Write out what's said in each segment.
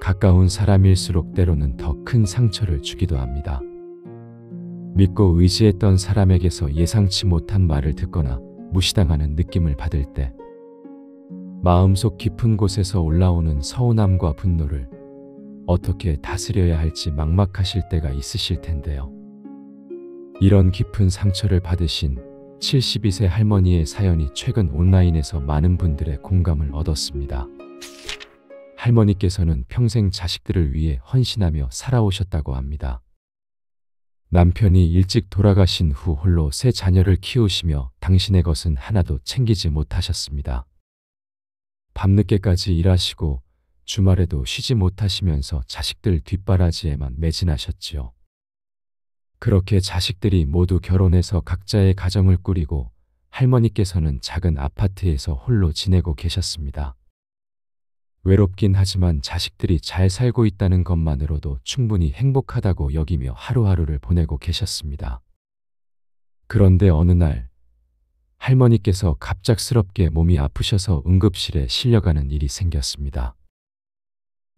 가까운 사람일수록 때로는 더 큰 상처를 주기도 합니다. 믿고 의지했던 사람에게서 예상치 못한 말을 듣거나 무시당하는 느낌을 받을 때 마음속 깊은 곳에서 올라오는 서운함과 분노를 어떻게 다스려야 할지 막막하실 때가 있으실 텐데요. 이런 깊은 상처를 받으신 72세 할머니의 사연이 최근 온라인에서 많은 분들의 공감을 얻었습니다. 할머니께서는 평생 자식들을 위해 헌신하며 살아오셨다고 합니다. 남편이 일찍 돌아가신 후 홀로 세 자녀를 키우시며 당신의 것은 하나도 챙기지 못하셨습니다. 밤늦게까지 일하시고 주말에도 쉬지 못하시면서 자식들 뒷바라지에만 매진하셨지요. 그렇게 자식들이 모두 결혼해서 각자의 가정을 꾸리고 할머니께서는 작은 아파트에서 홀로 지내고 계셨습니다. 외롭긴 하지만 자식들이 잘 살고 있다는 것만으로도 충분히 행복하다고 여기며 하루하루를 보내고 계셨습니다. 그런데 어느 날 할머니께서 갑작스럽게 몸이 아프셔서 응급실에 실려가는 일이 생겼습니다.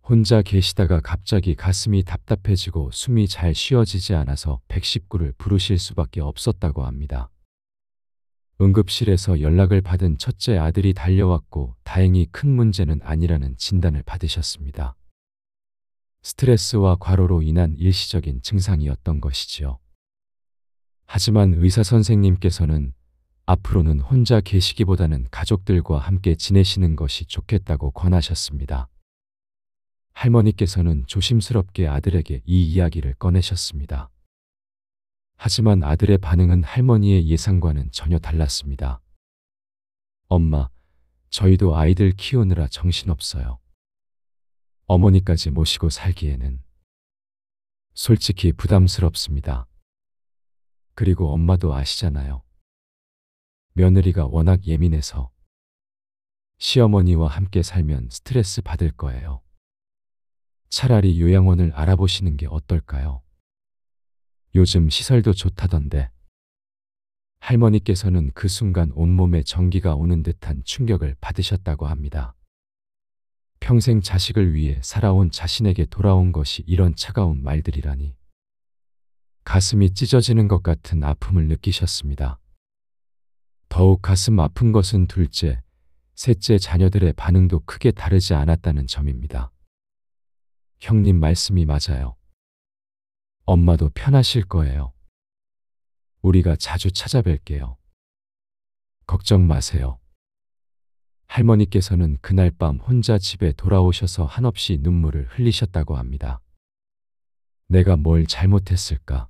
혼자 계시다가 갑자기 가슴이 답답해지고 숨이 잘 쉬어지지 않아서 119를 부르실 수밖에 없었다고 합니다. 응급실에서 연락을 받은 첫째 아들이 달려왔고 다행히 큰 문제는 아니라는 진단을 받으셨습니다. 스트레스와 과로로 인한 일시적인 증상이었던 것이지요. 하지만 의사 선생님께서는 앞으로는 혼자 계시기보다는 가족들과 함께 지내시는 것이 좋겠다고 권하셨습니다. 할머니께서는 조심스럽게 아들에게 이 이야기를 꺼내셨습니다. 하지만 아들의 반응은 할머니의 예상과는 전혀 달랐습니다. 엄마, 저희도 아이들 키우느라 정신없어요. 어머니까지 모시고 살기에는 솔직히 부담스럽습니다. 그리고 엄마도 아시잖아요. 며느리가 워낙 예민해서 시어머니와 함께 살면 스트레스 받을 거예요. 차라리 요양원을 알아보시는 게 어떨까요? 요즘 시설도 좋다던데. 할머니께서는 그 순간 온몸에 전기가 오는 듯한 충격을 받으셨다고 합니다. 평생 자식을 위해 살아온 자신에게 돌아온 것이 이런 차가운 말들이라니. 가슴이 찢어지는 것 같은 아픔을 느끼셨습니다. 더욱 가슴 아픈 것은 둘째, 셋째 자녀들의 반응도 크게 다르지 않았다는 점입니다. 형님 말씀이 맞아요. 엄마도 편하실 거예요. 우리가 자주 찾아뵐게요. 걱정 마세요. 할머니께서는 그날 밤 혼자 집에 돌아오셔서 한없이 눈물을 흘리셨다고 합니다. 내가 뭘 잘못했을까?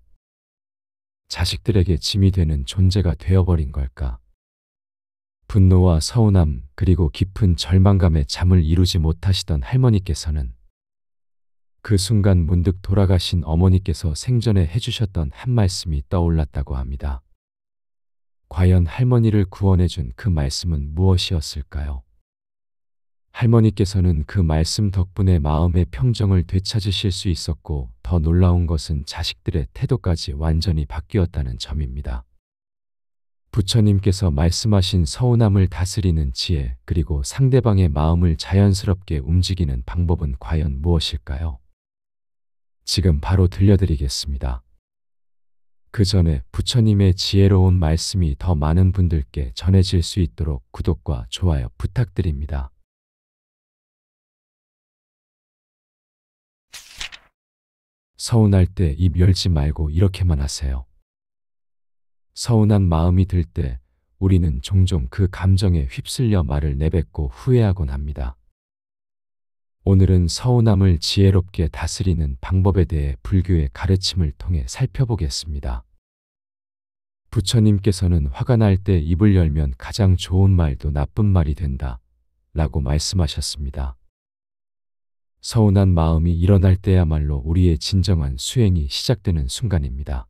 자식들에게 짐이 되는 존재가 되어버린 걸까? 분노와 서운함 그리고 깊은 절망감에 잠을 이루지 못하시던 할머니께서는 그 순간 문득 돌아가신 어머니께서 생전에 해주셨던 한 말씀이 떠올랐다고 합니다. 과연 할머니를 구원해준 그 말씀은 무엇이었을까요? 할머니께서는 그 말씀 덕분에 마음의 평정을 되찾으실 수 있었고 더 놀라운 것은 자식들의 태도까지 완전히 바뀌었다는 점입니다. 부처님께서 말씀하신 서운함을 다스리는 지혜 그리고 상대방의 마음을 자연스럽게 움직이는 방법은 과연 무엇일까요? 지금 바로 들려드리겠습니다. 그 전에 부처님의 지혜로운 말씀이 더 많은 분들께 전해질 수 있도록 구독과 좋아요 부탁드립니다. 서운할 때 입 열지 말고 이렇게만 하세요. 서운한 마음이 들 때 우리는 종종 그 감정에 휩쓸려 말을 내뱉고 후회하곤 합니다. 오늘은 서운함을 지혜롭게 다스리는 방법에 대해 불교의 가르침을 통해 살펴보겠습니다. 부처님께서는 화가 날 때 입을 열면 가장 좋은 말도 나쁜 말이 된다 라고 말씀하셨습니다. 서운한 마음이 일어날 때야말로 우리의 진정한 수행이 시작되는 순간입니다.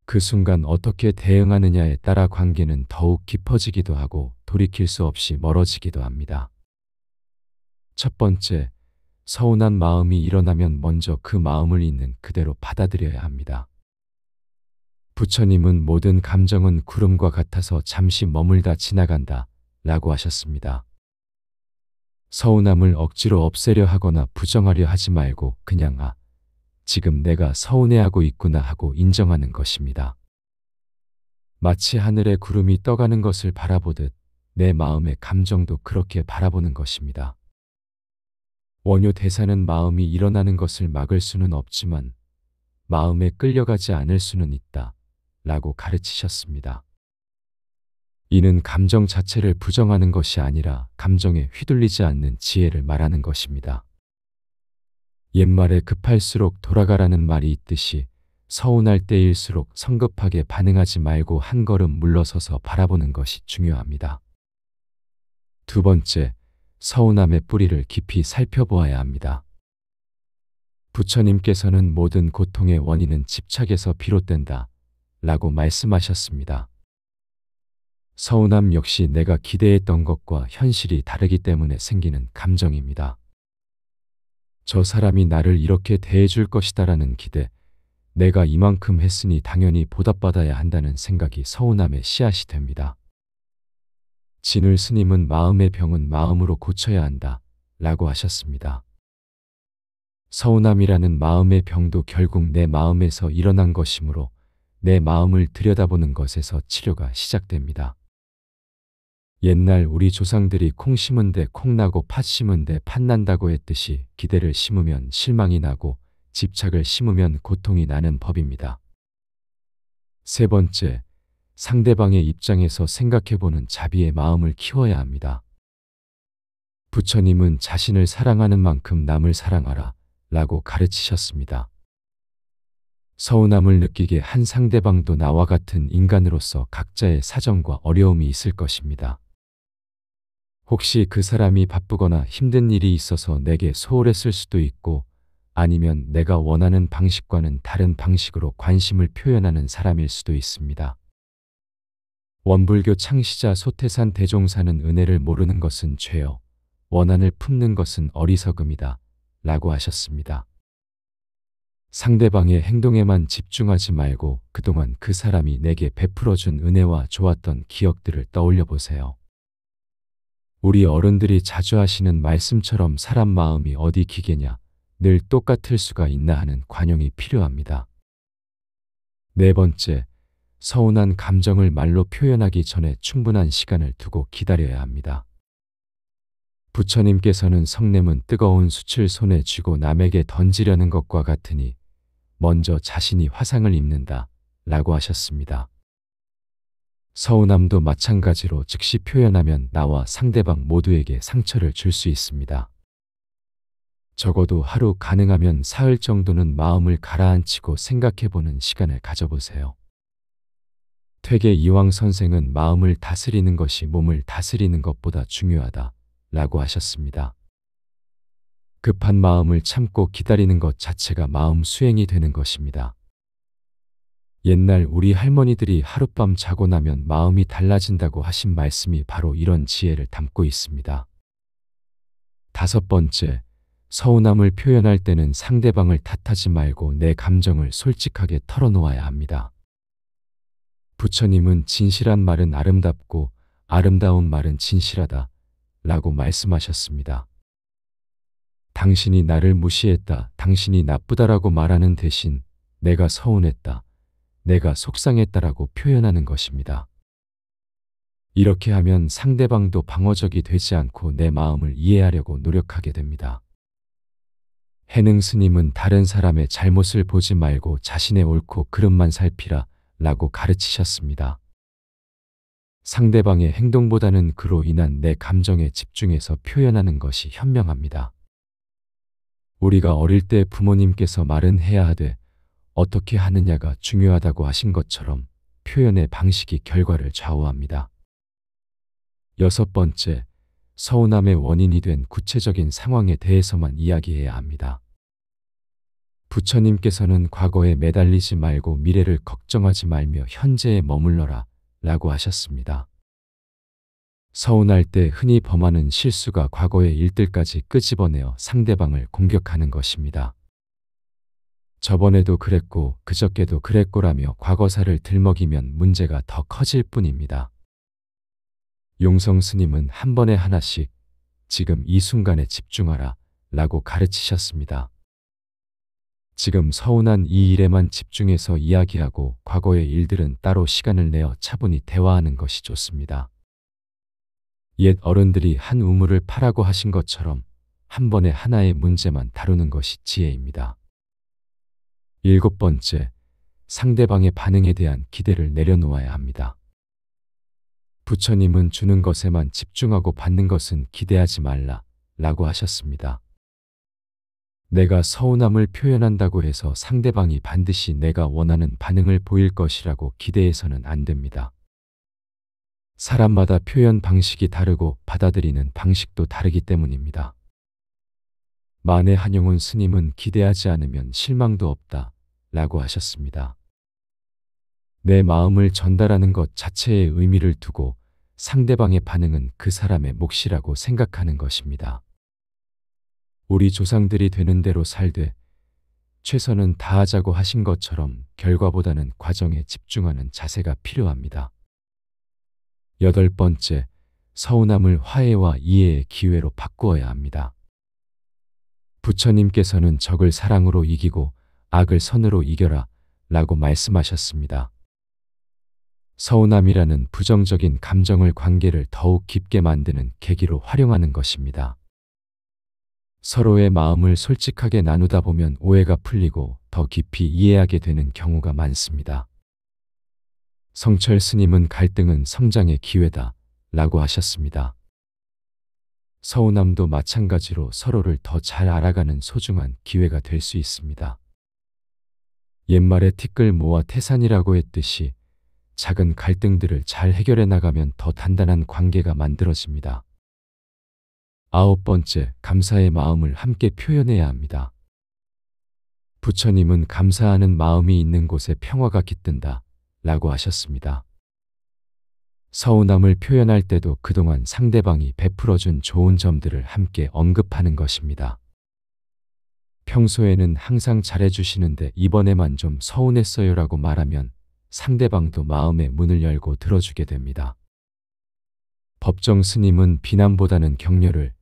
그 순간 어떻게 대응하느냐에 따라 관계는 더욱 깊어지기도 하고 돌이킬 수 없이 멀어지기도 합니다. 첫 번째, 서운한 마음이 일어나면 먼저 그 마음을 있는 그대로 받아들여야 합니다. 부처님은 모든 감정은 구름과 같아서 잠시 머물다 지나간다 라고 하셨습니다. 서운함을 억지로 없애려 하거나 부정하려 하지 말고 그냥 지금 내가 서운해하고 있구나 하고 인정하는 것입니다. 마치 하늘에 구름이 떠가는 것을 바라보듯 내 마음의 감정도 그렇게 바라보는 것입니다. 원효 대사는 마음이 일어나는 것을 막을 수는 없지만 마음에 끌려가지 않을 수는 있다 라고 가르치셨습니다. 이는 감정 자체를 부정하는 것이 아니라 감정에 휘둘리지 않는 지혜를 말하는 것입니다. 옛말에 급할수록 돌아가라는 말이 있듯이 서운할 때일수록 성급하게 반응하지 말고 한 걸음 물러서서 바라보는 것이 중요합니다. 두 번째, 서운함의 뿌리를 깊이 살펴보아야 합니다. 부처님께서는 모든 고통의 원인은 집착에서 비롯된다 라고 말씀하셨습니다. 서운함 역시 내가 기대했던 것과 현실이 다르기 때문에 생기는 감정입니다. 저 사람이 나를 이렇게 대해줄 것이다라는 기대, 내가 이만큼 했으니 당연히 보답받아야 한다는 생각이 서운함의 씨앗이 됩니다. 진울 스님은 마음의 병은 마음으로 고쳐야 한다 라고 하셨습니다. 서운함이라는 마음의 병도 결국 내 마음에서 일어난 것이므로 내 마음을 들여다보는 것에서 치료가 시작됩니다. 옛날 우리 조상들이 콩 심은 데 콩 나고 팥 심은 데 팥 난다고 했듯이 기대를 심으면 실망이 나고 집착을 심으면 고통이 나는 법입니다. 세 번째, 상대방의 입장에서 생각해보는 자비의 마음을 키워야 합니다. 부처님은 자신을 사랑하는 만큼 남을 사랑하라 라고 가르치셨습니다. 서운함을 느끼게 한 상대방도 나와 같은 인간으로서 각자의 사정과 어려움이 있을 것입니다. 혹시 그 사람이 바쁘거나 힘든 일이 있어서 내게 소홀했을 수도 있고 아니면 내가 원하는 방식과는 다른 방식으로 관심을 표현하는 사람일 수도 있습니다. 원불교 창시자 소태산 대종사는 은혜를 모르는 것은 죄요, 원한을 품는 것은 어리석음이다 라고 하셨습니다. 상대방의 행동에만 집중하지 말고 그동안 그 사람이 내게 베풀어준 은혜와 좋았던 기억들을 떠올려 보세요. 우리 어른들이 자주 하시는 말씀처럼 사람 마음이 어디 기계냐, 늘 똑같을 수가 있나 하는 관용이 필요합니다. 네 번째, 서운한 감정을 말로 표현하기 전에 충분한 시간을 두고 기다려야 합니다. 부처님께서는 성냄은 뜨거운 숯을 손에 쥐고 남에게 던지려는 것과 같으니 먼저 자신이 화상을 입는다 라고 하셨습니다. 서운함도 마찬가지로 즉시 표현하면 나와 상대방 모두에게 상처를 줄 수 있습니다. 적어도 하루, 가능하면 사흘 정도는 마음을 가라앉히고 생각해보는 시간을 가져보세요. 퇴계 이황 선생은 마음을 다스리는 것이 몸을 다스리는 것보다 중요하다 라고 하셨습니다. 급한 마음을 참고 기다리는 것 자체가 마음 수행이 되는 것입니다. 옛날 우리 할머니들이 하룻밤 자고 나면 마음이 달라진다고 하신 말씀이 바로 이런 지혜를 담고 있습니다. 다섯 번째, 서운함을 표현할 때는 상대방을 탓하지 말고 내 감정을 솔직하게 털어놓아야 합니다. 부처님은 진실한 말은 아름답고 아름다운 말은 진실하다 라고 말씀하셨습니다. 당신이 나를 무시했다, 당신이 나쁘다라고 말하는 대신 내가 서운했다, 내가 속상했다라고 표현하는 것입니다. 이렇게 하면 상대방도 방어적이 되지 않고 내 마음을 이해하려고 노력하게 됩니다. 해능 스님은 다른 사람의 잘못을 보지 말고 자신의 옳고 그름만 살피라 라고 가르치셨습니다. 상대방의 행동보다는 그로 인한 내 감정에 집중해서 표현하는 것이 현명합니다. 우리가 어릴 때 부모님께서 말은 해야 하되 어떻게 하느냐가 중요하다고 하신 것처럼 표현의 방식이 결과를 좌우합니다. 여섯 번째, 서운함의 원인이 된 구체적인 상황에 대해서만 이야기해야 합니다. 부처님께서는 과거에 매달리지 말고 미래를 걱정하지 말며 현재에 머물러라 라고 하셨습니다. 서운할 때 흔히 범하는 실수가 과거의 일들까지 끄집어내어 상대방을 공격하는 것입니다. 저번에도 그랬고 그저께도 그랬고라며 과거사를 들먹이면 문제가 더 커질 뿐입니다. 용성 스님은 한 번에 하나씩, 지금 이 순간에 집중하라 라고 가르치셨습니다. 지금 서운한 이 일에만 집중해서 이야기하고 과거의 일들은 따로 시간을 내어 차분히 대화하는 것이 좋습니다. 옛 어른들이 한 우물을 파라고 하신 것처럼 한 번에 하나의 문제만 다루는 것이 지혜입니다. 7번째, 상대방의 반응에 대한 기대를 내려놓아야 합니다. 부처님은 주는 것에만 집중하고 받는 것은 기대하지 말라 라고 하셨습니다. 내가 서운함을 표현한다고 해서 상대방이 반드시 내가 원하는 반응을 보일 것이라고 기대해서는 안 됩니다. 사람마다 표현 방식이 다르고 받아들이는 방식도 다르기 때문입니다. 만해 한용운 스님은 기대하지 않으면 실망도 없다 라고 하셨습니다. 내 마음을 전달하는 것 자체에 의미를 두고 상대방의 반응은 그 사람의 몫이라고 생각하는 것입니다. 우리 조상들이 되는 대로 살되 최선은 다하자고 하신 것처럼 결과보다는 과정에 집중하는 자세가 필요합니다. 8번째, 서운함을 화해와 이해의 기회로 바꾸어야 합니다. 부처님께서는 적을 사랑으로 이기고 악을 선으로 이겨라 라고 말씀하셨습니다. 서운함이라는 부정적인 감정을 관계를 더욱 깊게 만드는 계기로 활용하는 것입니다. 서로의 마음을 솔직하게 나누다 보면 오해가 풀리고 더 깊이 이해하게 되는 경우가 많습니다. 성철 스님은 갈등은 성장의 기회다 라고 하셨습니다. 서운함도 마찬가지로 서로를 더 잘 알아가는 소중한 기회가 될 수 있습니다. 옛말에 티끌 모아 태산이라고 했듯이 작은 갈등들을 잘 해결해 나가면 더 단단한 관계가 만들어집니다. 9번째, 감사의 마음을 함께 표현해야 합니다. 부처님은 감사하는 마음이 있는 곳에 평화가 깃든다 라고 하셨습니다. 서운함을 표현할 때도 그동안 상대방이 베풀어준 좋은 점들을 함께 언급하는 것입니다. 평소에는 항상 잘해주시는데 이번에만 좀 서운했어요 라고 말하면 상대방도 마음의 문을 열고 들어주게 됩니다. 법정 스님은 비난보다는 격려를,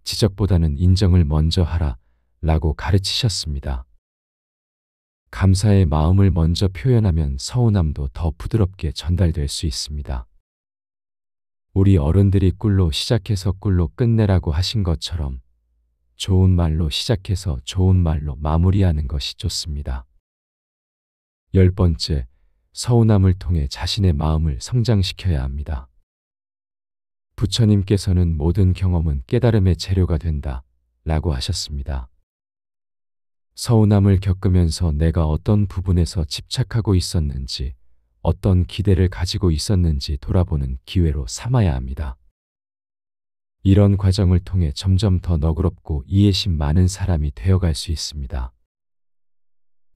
지적보다는 인정을 먼저 하라 라고 가르치셨습니다. 감사의 마음을 먼저 표현하면 서운함도 더 부드럽게 전달될 수 있습니다. 우리 어른들이 꿀로 시작해서 꿀로 끝내라고 하신 것처럼 좋은 말로 시작해서 좋은 말로 마무리하는 것이 좋습니다. 10번째, 서운함을 통해 자신의 마음을 성장시켜야 합니다. 부처님께서는 모든 경험은 깨달음의 재료가 된다 라고 하셨습니다. 서운함을 겪으면서 내가 어떤 부분에서 집착하고 있었는지, 어떤 기대를 가지고 있었는지 돌아보는 기회로 삼아야 합니다. 이런 과정을 통해 점점 더 너그럽고 이해심 많은 사람이 되어갈 수 있습니다.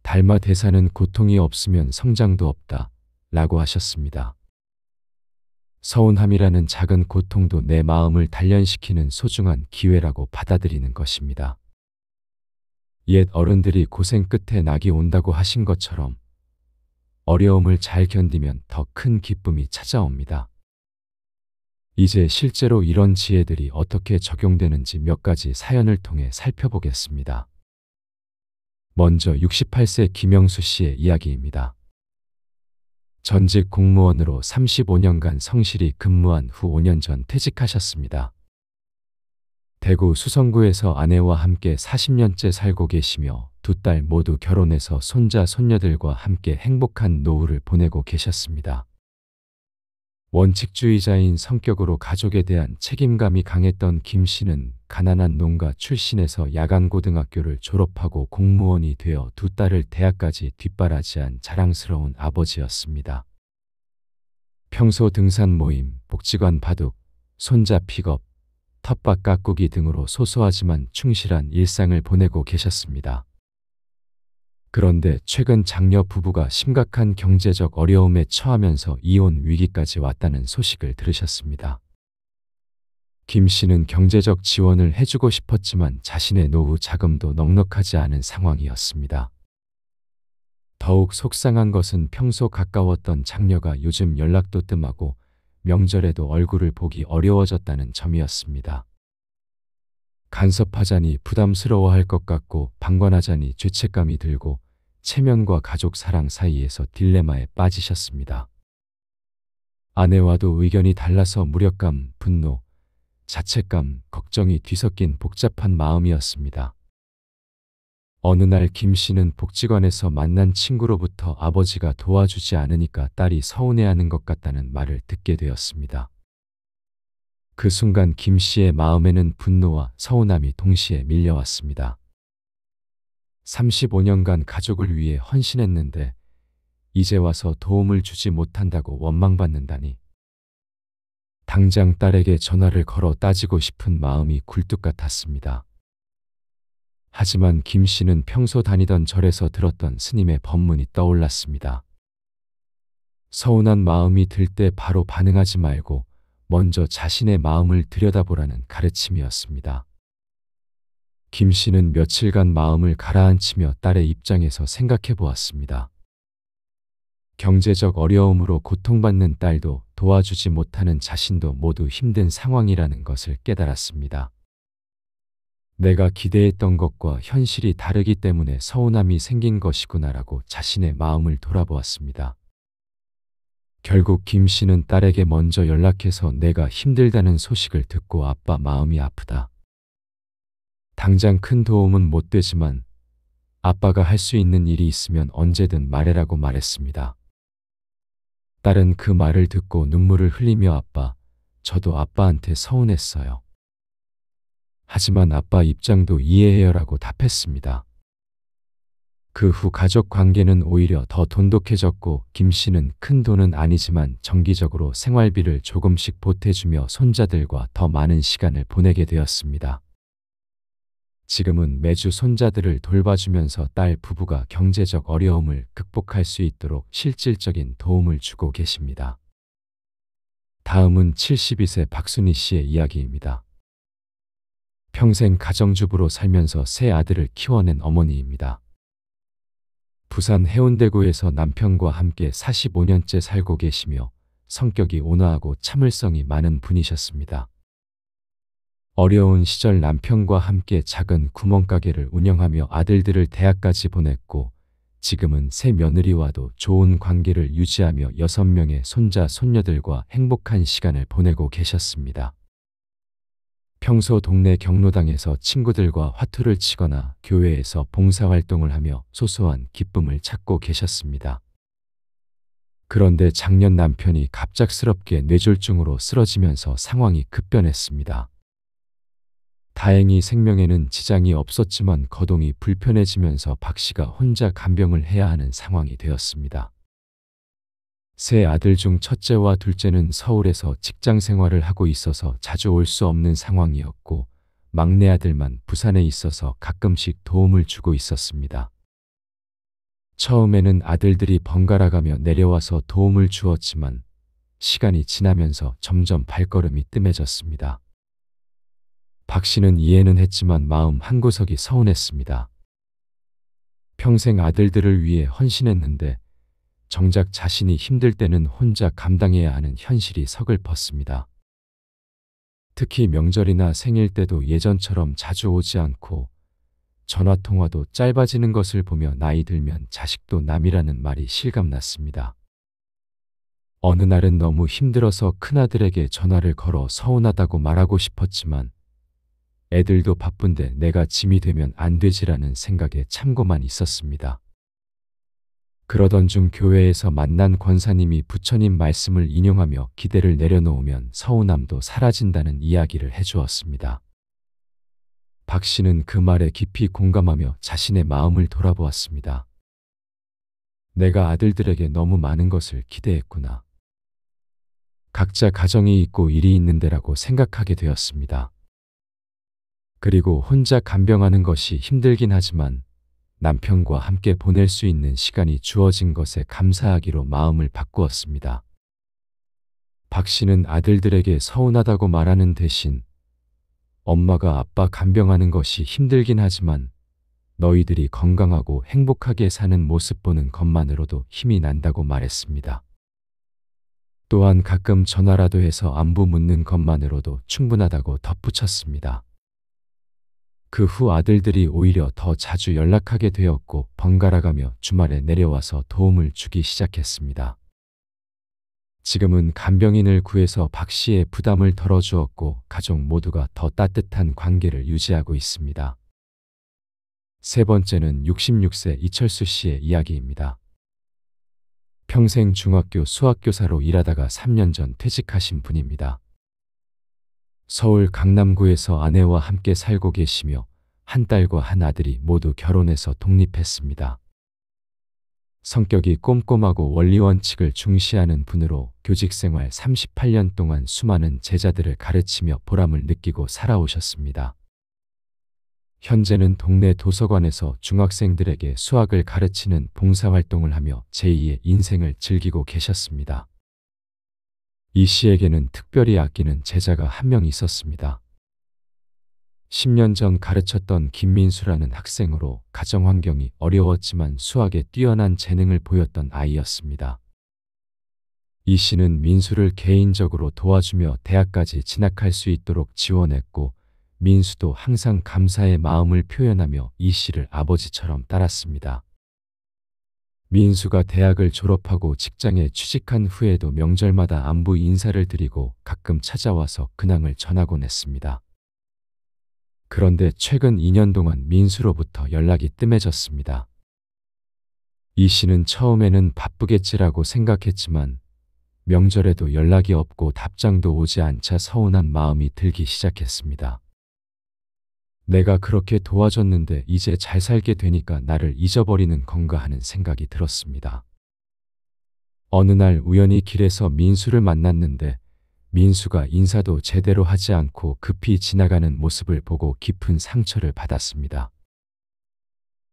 달마 대사는 고통이 없으면 성장도 없다 라고 하셨습니다. 서운함이라는 작은 고통도 내 마음을 단련시키는 소중한 기회라고 받아들이는 것입니다. 옛 어른들이 고생 끝에 낙이 온다고 하신 것처럼 어려움을 잘 견디면 더 큰 기쁨이 찾아옵니다. 이제 실제로 이런 지혜들이 어떻게 적용되는지 몇 가지 사연을 통해 살펴보겠습니다. 먼저 68세 김영수 씨의 이야기입니다. 전직 공무원으로 35년간 성실히 근무한 후 5년 전 퇴직하셨습니다. 대구 수성구에서 아내와 함께 40년째 살고 계시며 두 딸 모두 결혼해서 손자 손녀들과 함께 행복한 노후를 보내고 계셨습니다. 원칙주의자인 성격으로 가족에 대한 책임감이 강했던 김 씨는 가난한 농가 출신에서 야간고등학교를 졸업하고 공무원이 되어 두 딸을 대학까지 뒷바라지한 자랑스러운 아버지였습니다. 평소 등산 모임, 복지관 바둑, 손자 픽업, 텃밭 가꾸기 등으로 소소하지만 충실한 일상을 보내고 계셨습니다. 그런데 최근 장녀 부부가 심각한 경제적 어려움에 처하면서 이혼 위기까지 왔다는 소식을 들으셨습니다. 김 씨는 경제적 지원을 해주고 싶었지만 자신의 노후 자금도 넉넉하지 않은 상황이었습니다. 더욱 속상한 것은 평소 가까웠던 장녀가 요즘 연락도 뜸하고 명절에도 얼굴을 보기 어려워졌다는 점이었습니다. 간섭하자니 부담스러워할 것 같고 방관하자니 죄책감이 들고 체면과 가족 사랑 사이에서 딜레마에 빠지셨습니다. 아내와도 의견이 달라서 무력감, 분노, 자책감, 걱정이 뒤섞인 복잡한 마음이었습니다. 어느 날 김 씨는 복지관에서 만난 친구로부터 아버지가 도와주지 않으니까 딸이 서운해하는 것 같다는 말을 듣게 되었습니다. 그 순간 김 씨의 마음에는 분노와 서운함이 동시에 밀려왔습니다. 35년간 가족을 위해 헌신했는데 이제 와서 도움을 주지 못한다고 원망받는다니. 당장 딸에게 전화를 걸어 따지고 싶은 마음이 굴뚝 같았습니다. 하지만 김 씨는 평소 다니던 절에서 들었던 스님의 법문이 떠올랐습니다. 서운한 마음이 들 때 바로 반응하지 말고 먼저 자신의 마음을 들여다보라는 가르침이었습니다. 김 씨는 며칠간 마음을 가라앉히며 딸의 입장에서 생각해 보았습니다. 경제적 어려움으로 고통받는 딸도 도와주지 못하는 자신도 모두 힘든 상황이라는 것을 깨달았습니다. 내가 기대했던 것과 현실이 다르기 때문에 서운함이 생긴 것이구나라고 자신의 마음을 돌아보았습니다. 결국 김 씨는 딸에게 먼저 연락해서 내가 힘들다는 소식을 듣고 아빠 마음이 아프다. 당장 큰 도움은 못 되지만 아빠가 할 수 있는 일이 있으면 언제든 말해라고 말했습니다. 딸은 그 말을 듣고 눈물을 흘리며 아빠, 저도 아빠한테 서운했어요. 하지만 아빠 입장도 이해해요라고 답했습니다. 그 후 가족 관계는 오히려 더 돈독해졌고 김 씨는 큰 돈은 아니지만 정기적으로 생활비를 조금씩 보태주며 손자들과 더 많은 시간을 보내게 되었습니다. 지금은 매주 손자들을 돌봐주면서 딸 부부가 경제적 어려움을 극복할 수 있도록 실질적인 도움을 주고 계십니다. 다음은 72세 박순희 씨의 이야기입니다. 평생 가정주부로 살면서 세 아들을 키워낸 어머니입니다. 부산 해운대구에서 남편과 함께 45년째 살고 계시며 성격이 온화하고 참을성이 많은 분이셨습니다. 어려운 시절 남편과 함께 작은 구멍가게를 운영하며 아들들을 대학까지 보냈고 지금은 새 며느리와도 좋은 관계를 유지하며 6명의 손자, 손녀들과 행복한 시간을 보내고 계셨습니다. 평소 동네 경로당에서 친구들과 화투를 치거나 교회에서 봉사활동을 하며 소소한 기쁨을 찾고 계셨습니다. 그런데 작년 남편이 갑작스럽게 뇌졸중으로 쓰러지면서 상황이 급변했습니다. 다행히 생명에는 지장이 없었지만 거동이 불편해지면서 박 씨가 혼자 간병을 해야 하는 상황이 되었습니다. 세 아들 중 첫째와 둘째는 서울에서 직장 생활을 하고 있어서 자주 올 수 없는 상황이었고 막내 아들만 부산에 있어서 가끔씩 도움을 주고 있었습니다. 처음에는 아들들이 번갈아가며 내려와서 도움을 주었지만 시간이 지나면서 점점 발걸음이 뜸해졌습니다. 박 씨는 이해는 했지만 마음 한구석이 서운했습니다. 평생 아들들을 위해 헌신했는데 정작 자신이 힘들 때는 혼자 감당해야 하는 현실이 서글펐습니다. 특히 명절이나 생일 때도 예전처럼 자주 오지 않고 전화통화도 짧아지는 것을 보며 나이 들면 자식도 남이라는 말이 실감났습니다. 어느 날은 너무 힘들어서 큰아들에게 전화를 걸어 서운하다고 말하고 싶었지만 애들도 바쁜데 내가 짐이 되면 안 되지라는 생각에 참고만 있었습니다. 그러던 중 교회에서 만난 권사님이 부처님 말씀을 인용하며 기대를 내려놓으면 서운함도 사라진다는 이야기를 해주었습니다. 박 씨는 그 말에 깊이 공감하며 자신의 마음을 돌아보았습니다. 내가 아들들에게 너무 많은 것을 기대했구나. 각자 가정이 있고 일이 있는데라고 생각하게 되었습니다. 그리고 혼자 간병하는 것이 힘들긴 하지만 남편과 함께 보낼 수 있는 시간이 주어진 것에 감사하기로 마음을 바꾸었습니다. 박 씨는 아들들에게 서운하다고 말하는 대신 엄마가 아빠 간병하는 것이 힘들긴 하지만 너희들이 건강하고 행복하게 사는 모습 보는 것만으로도 힘이 난다고 말했습니다. 또한 가끔 전화라도 해서 안부 묻는 것만으로도 충분하다고 덧붙였습니다. 그 후 아들들이 오히려 더 자주 연락하게 되었고 번갈아가며 주말에 내려와서 도움을 주기 시작했습니다. 지금은 간병인을 구해서 박 씨의 부담을 덜어주었고 가족 모두가 더 따뜻한 관계를 유지하고 있습니다. 세 번째는 66세 이철수 씨의 이야기입니다. 평생 중학교 수학교사로 일하다가 3년 전 퇴직하신 분입니다. 서울 강남구에서 아내와 함께 살고 계시며 한 딸과 한 아들이 모두 결혼해서 독립했습니다. 성격이 꼼꼼하고 원리 원칙을 중시하는 분으로 교직 생활 38년 동안 수많은 제자들을 가르치며 보람을 느끼고 살아오셨습니다. 현재는 동네 도서관에서 중학생들에게 수학을 가르치는 봉사활동을 하며 제2의 인생을 즐기고 계셨습니다. 이 씨에게는 특별히 아끼는 제자가 한 명 있었습니다. 10년 전 가르쳤던 김민수라는 학생으로 가정 환경이 어려웠지만 수학에 뛰어난 재능을 보였던 아이였습니다. 이 씨는 민수를 개인적으로 도와주며 대학까지 진학할 수 있도록 지원했고 민수도 항상 감사의 마음을 표현하며 이 씨를 아버지처럼 따랐습니다. 민수가 대학을 졸업하고 직장에 취직한 후에도 명절마다 안부 인사를 드리고 가끔 찾아와서 근황을 전하곤 했습니다. 그런데 최근 2년 동안 민수로부터 연락이 뜸해졌습니다. 이 씨는 처음에는 바쁘겠지라고 생각했지만 명절에도 연락이 없고 답장도 오지 않자 서운한 마음이 들기 시작했습니다. 내가 그렇게 도와줬는데 이제 잘 살게 되니까 나를 잊어버리는 건가 하는 생각이 들었습니다. 어느 날 우연히 길에서 민수를 만났는데 민수가 인사도 제대로 하지 않고 급히 지나가는 모습을 보고 깊은 상처를 받았습니다.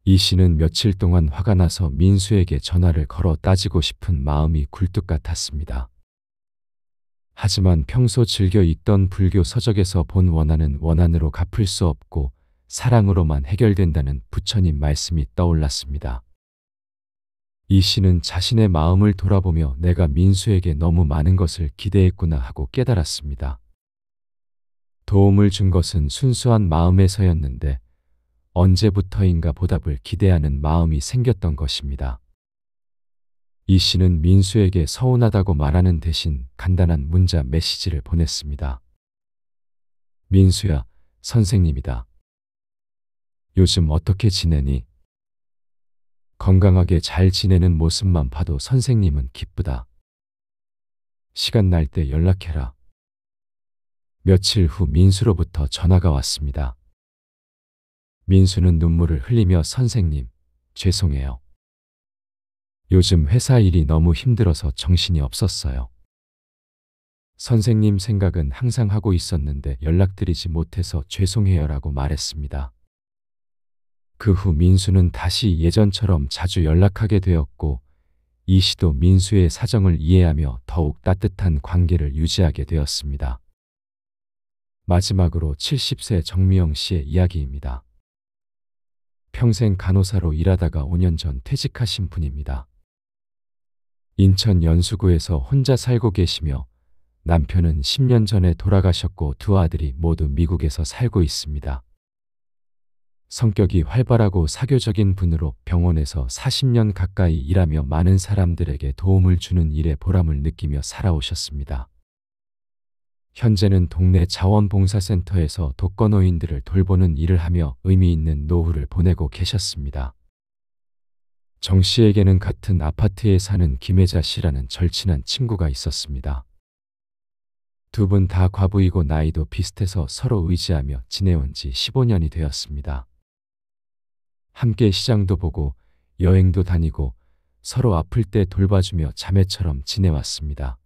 이 씨는 며칠 동안 화가 나서 민수에게 전화를 걸어 따지고 싶은 마음이 굴뚝 같았습니다. 하지만 평소 즐겨 읽던 불교 서적에서 본 원한은 원한으로 갚을 수 없고 사랑으로만 해결된다는 부처님 말씀이 떠올랐습니다. 이 씨는 자신의 마음을 돌아보며 내가 민수에게 너무 많은 것을 기대했구나 하고 깨달았습니다. 도움을 준 것은 순수한 마음에서였는데 언제부터인가 보답을 기대하는 마음이 생겼던 것입니다. 이 씨는 민수에게 서운하다고 말하는 대신 간단한 문자 메시지를 보냈습니다. 민수야, 선생님이다. 요즘 어떻게 지내니? 건강하게 잘 지내는 모습만 봐도 선생님은 기쁘다. 시간 날 때 연락해라. 며칠 후 민수로부터 전화가 왔습니다. 민수는 눈물을 흘리며 선생님, 죄송해요. 요즘 회사 일이 너무 힘들어서 정신이 없었어요. 선생님 생각은 항상 하고 있었는데 연락드리지 못해서 죄송해요라고 말했습니다. 그 후 민수는 다시 예전처럼 자주 연락하게 되었고 이 씨도 민수의 사정을 이해하며 더욱 따뜻한 관계를 유지하게 되었습니다. 마지막으로 70세 정미영 씨의 이야기입니다. 평생 간호사로 일하다가 5년 전 퇴직하신 분입니다. 인천 연수구에서 혼자 살고 계시며 남편은 10년 전에 돌아가셨고 두 아들이 모두 미국에서 살고 있습니다. 성격이 활발하고 사교적인 분으로 병원에서 40년 가까이 일하며 많은 사람들에게 도움을 주는 일에 보람을 느끼며 살아오셨습니다. 현재는 동네 자원봉사센터에서 독거노인들을 돌보는 일을 하며 의미 있는 노후를 보내고 계셨습니다. 정 씨에게는 같은 아파트에 사는 김혜자 씨라는 절친한 친구가 있었습니다. 두 분 다 과부이고 나이도 비슷해서 서로 의지하며 지내온 지 15년이 되었습니다. 함께 시장도 보고 여행도 다니고 서로 아플 때 돌봐주며 자매처럼 지내왔습니다.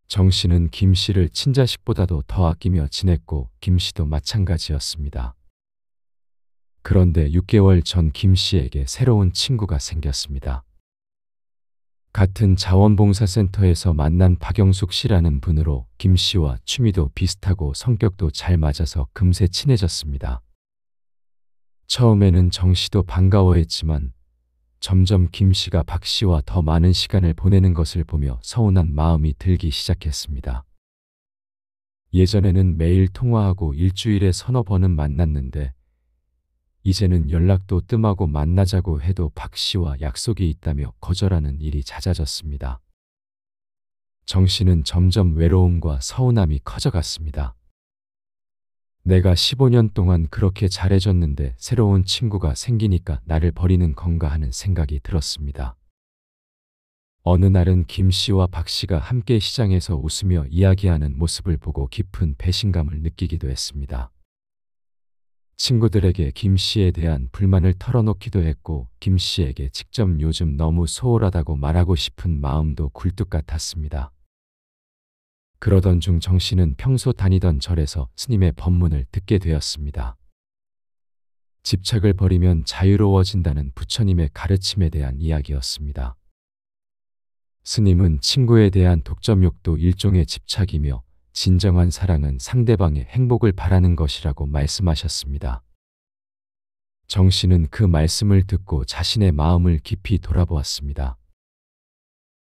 정 씨는 김 씨를 친자식보다도 더 아끼며 지냈고 김 씨도 마찬가지였습니다. 그런데 6개월 전 김 씨에게 새로운 친구가 생겼습니다. 같은 자원봉사센터에서 만난 박영숙 씨라는 분으로 김 씨와 취미도 비슷하고 성격도 잘 맞아서 금세 친해졌습니다. 처음에는 정 씨도 반가워했지만 점점 김 씨가 박 씨와 더 많은 시간을 보내는 것을 보며 서운한 마음이 들기 시작했습니다. 예전에는 매일 통화하고 일주일에 서너 번은 만났는데 이제는 연락도 뜸하고 만나자고 해도 박 씨와 약속이 있다며 거절하는 일이 잦아졌습니다. 정 씨는 점점 외로움과 서운함이 커져갔습니다. 내가 15년 동안 그렇게 잘해줬는데 새로운 친구가 생기니까 나를 버리는 건가 하는 생각이 들었습니다. 어느 날은 김 씨와 박 씨가 함께 시장에서 웃으며 이야기하는 모습을 보고 깊은 배신감을 느끼기도 했습니다. 친구들에게 김 씨에 대한 불만을 털어놓기도 했고 김 씨에게 직접 요즘 너무 소홀하다고 말하고 싶은 마음도 굴뚝 같았습니다. 그러던 중 정 씨는 평소 다니던 절에서 스님의 법문을 듣게 되었습니다. 집착을 버리면 자유로워진다는 부처님의 가르침에 대한 이야기였습니다. 스님은 친구에 대한 독점욕도 일종의 집착이며 진정한 사랑은 상대방의 행복을 바라는 것이라고 말씀하셨습니다. 정 씨는 그 말씀을 듣고 자신의 마음을 깊이 돌아보았습니다.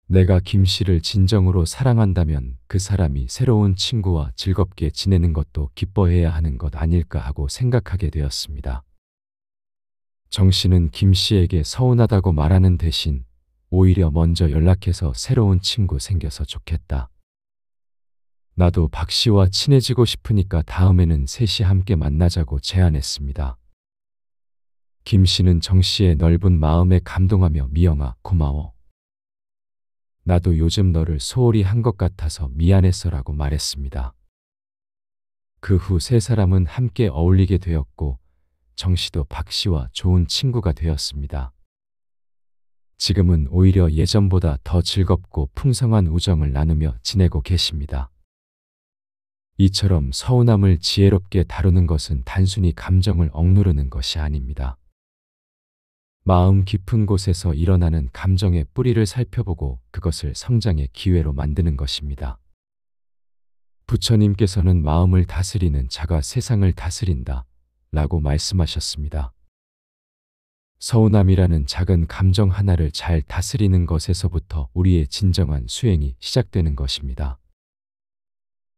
내가 김 씨를 진정으로 사랑한다면 그 사람이 새로운 친구와 즐겁게 지내는 것도 기뻐해야 하는 것 아닐까 하고 생각하게 되었습니다. 정 씨는 김 씨에게 서운하다고 말하는 대신 오히려 먼저 연락해서 새로운 친구 생겨서 좋겠다. 나도 박 씨와 친해지고 싶으니까 다음에는 셋이 함께 만나자고 제안했습니다. 김 씨는 정 씨의 넓은 마음에 감동하며 미영아 고마워. 나도 요즘 너를 소홀히 한 것 같아서 미안했어라고 말했습니다. 그 후 세 사람은 함께 어울리게 되었고 정 씨도 박 씨와 좋은 친구가 되었습니다. 지금은 오히려 예전보다 더 즐겁고 풍성한 우정을 나누며 지내고 계십니다. 이처럼 서운함을 지혜롭게 다루는 것은 단순히 감정을 억누르는 것이 아닙니다. 마음 깊은 곳에서 일어나는 감정의 뿌리를 살펴보고 그것을 성장의 기회로 만드는 것입니다. 부처님께서는 마음을 다스리는 자가 세상을 다스린다 라고 말씀하셨습니다. 서운함이라는 작은 감정 하나를 잘 다스리는 것에서부터 우리의 진정한 수행이 시작되는 것입니다.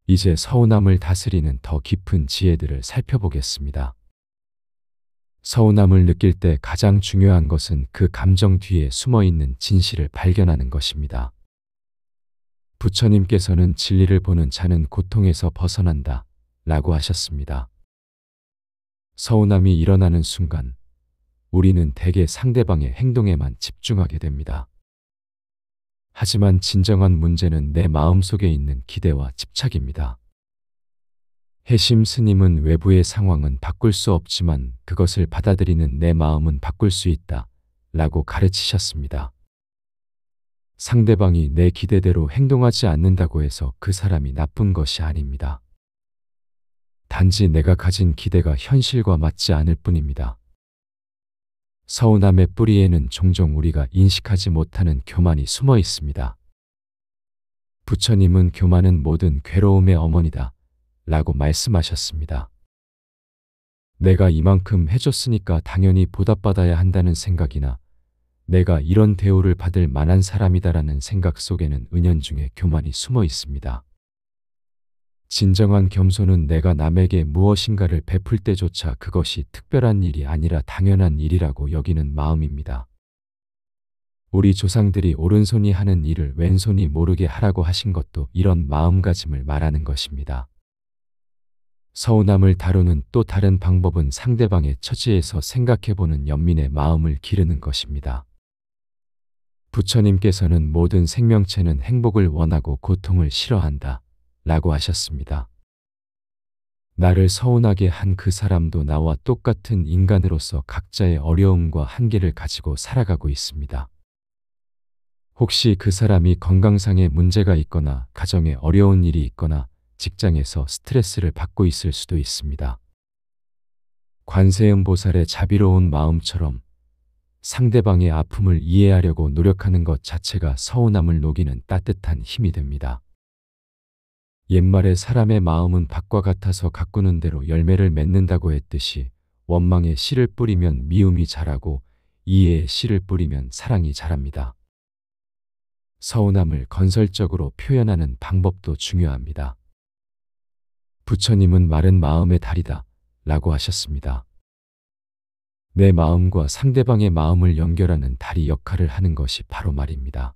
이제 서운함을 다스리는 더 깊은 지혜들을 살펴보겠습니다. 서운함을 느낄 때 가장 중요한 것은 그 감정 뒤에 숨어있는 진실을 발견하는 것입니다. 부처님께서는 진리를 보는 자는 고통에서 벗어난다 라고 하셨습니다. 서운함이 일어나는 순간 우리는 대개 상대방의 행동에만 집중하게 됩니다. 하지만 진정한 문제는 내 마음속에 있는 기대와 집착입니다. 해심 스님은 외부의 상황은 바꿀 수 없지만 그것을 받아들이는 내 마음은 바꿀 수 있다 라고 가르치셨습니다. 상대방이 내 기대대로 행동하지 않는다고 해서 그 사람이 나쁜 것이 아닙니다. 단지 내가 가진 기대가 현실과 맞지 않을 뿐입니다. 서운함의 뿌리에는 종종 우리가 인식하지 못하는 교만이 숨어 있습니다. 부처님은 교만은 모든 괴로움의 어머니다 라고 말씀하셨습니다. 내가 이만큼 해줬으니까 당연히 보답받아야 한다는 생각이나 내가 이런 대우를 받을 만한 사람이다라는 생각 속에는 은연중에 교만이 숨어 있습니다. 진정한 겸손은 내가 남에게 무엇인가를 베풀 때조차 그것이 특별한 일이 아니라 당연한 일이라고 여기는 마음입니다. 우리 조상들이 오른손이 하는 일을 왼손이 모르게 하라고 하신 것도 이런 마음가짐을 말하는 것입니다. 서운함을 다루는 또 다른 방법은 상대방의 처지에서 생각해보는 연민의 마음을 기르는 것입니다. 부처님께서는 모든 생명체는 행복을 원하고 고통을 싫어한다 라고 하셨습니다. 나를 서운하게 한 그 사람도 나와 똑같은 인간으로서 각자의 어려움과 한계를 가지고 살아가고 있습니다. 혹시 그 사람이 건강상의 문제가 있거나 가정에 어려운 일이 있거나 직장에서 스트레스를 받고 있을 수도 있습니다. 관세음 보살의 자비로운 마음처럼 상대방의 아픔을 이해하려고 노력하는 것 자체가 서운함을 녹이는 따뜻한 힘이 됩니다. 옛말에 사람의 마음은 밭과 같아서 가꾸는 대로 열매를 맺는다고 했듯이 원망의 씨를 뿌리면 미움이 자라고 이해의 씨를 뿌리면 사랑이 자랍니다. 서운함을 건설적으로 표현하는 방법도 중요합니다. 부처님은 마른 마음의 달이다 라고 하셨습니다. 내 마음과 상대방의 마음을 연결하는 달이 역할을 하는 것이 바로 말입니다.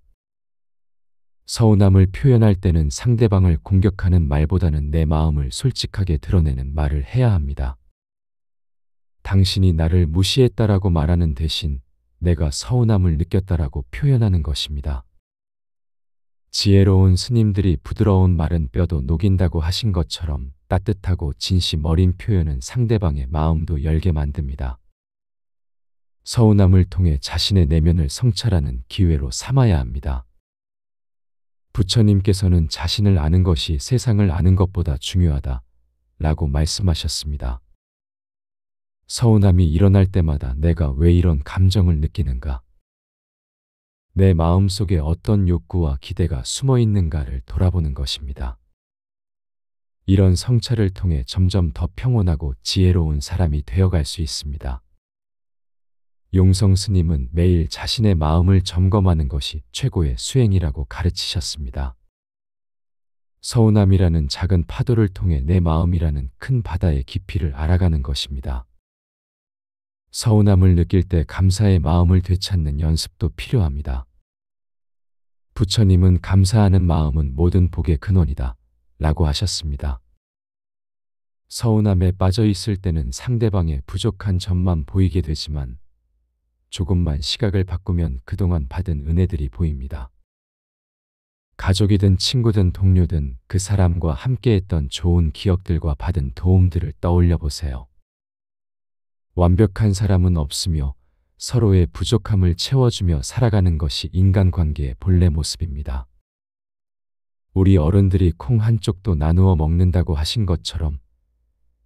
서운함을 표현할 때는 상대방을 공격하는 말보다는 내 마음을 솔직하게 드러내는 말을 해야 합니다. 당신이 나를 무시했다라고 말하는 대신 내가 서운함을 느꼈다라고 표현하는 것입니다. 지혜로운 스님들이 부드러운 말은 뼈도 녹인다고 하신 것처럼 따뜻하고 진심 어린 표현은 상대방의 마음도 열게 만듭니다. 서운함을 통해 자신의 내면을 성찰하는 기회로 삼아야 합니다. 부처님께서는 자신을 아는 것이 세상을 아는 것보다 중요하다 라고 말씀하셨습니다. 서운함이 일어날 때마다 내가 왜 이런 감정을 느끼는가? 내 마음 속에 어떤 욕구와 기대가 숨어 있는가를 돌아보는 것입니다. 이런 성찰을 통해 점점 더 평온하고 지혜로운 사람이 되어갈 수 있습니다. 용성 스님은 매일 자신의 마음을 점검하는 것이 최고의 수행이라고 가르치셨습니다. 서운함이라는 작은 파도를 통해 내 마음이라는 큰 바다의 깊이를 알아가는 것입니다. 서운함을 느낄 때 감사의 마음을 되찾는 연습도 필요합니다. 부처님은 감사하는 마음은 모든 복의 근원이다 라고 하셨습니다. 서운함에 빠져 있을 때는 상대방의 부족한 점만 보이게 되지만 조금만 시각을 바꾸면 그동안 받은 은혜들이 보입니다. 가족이든 친구든 동료든 그 사람과 함께했던 좋은 기억들과 받은 도움들을 떠올려 보세요. 완벽한 사람은 없으며 서로의 부족함을 채워주며 살아가는 것이 인간관계의 본래 모습입니다. 우리 어른들이 콩 한 쪽도 나누어 먹는다고 하신 것처럼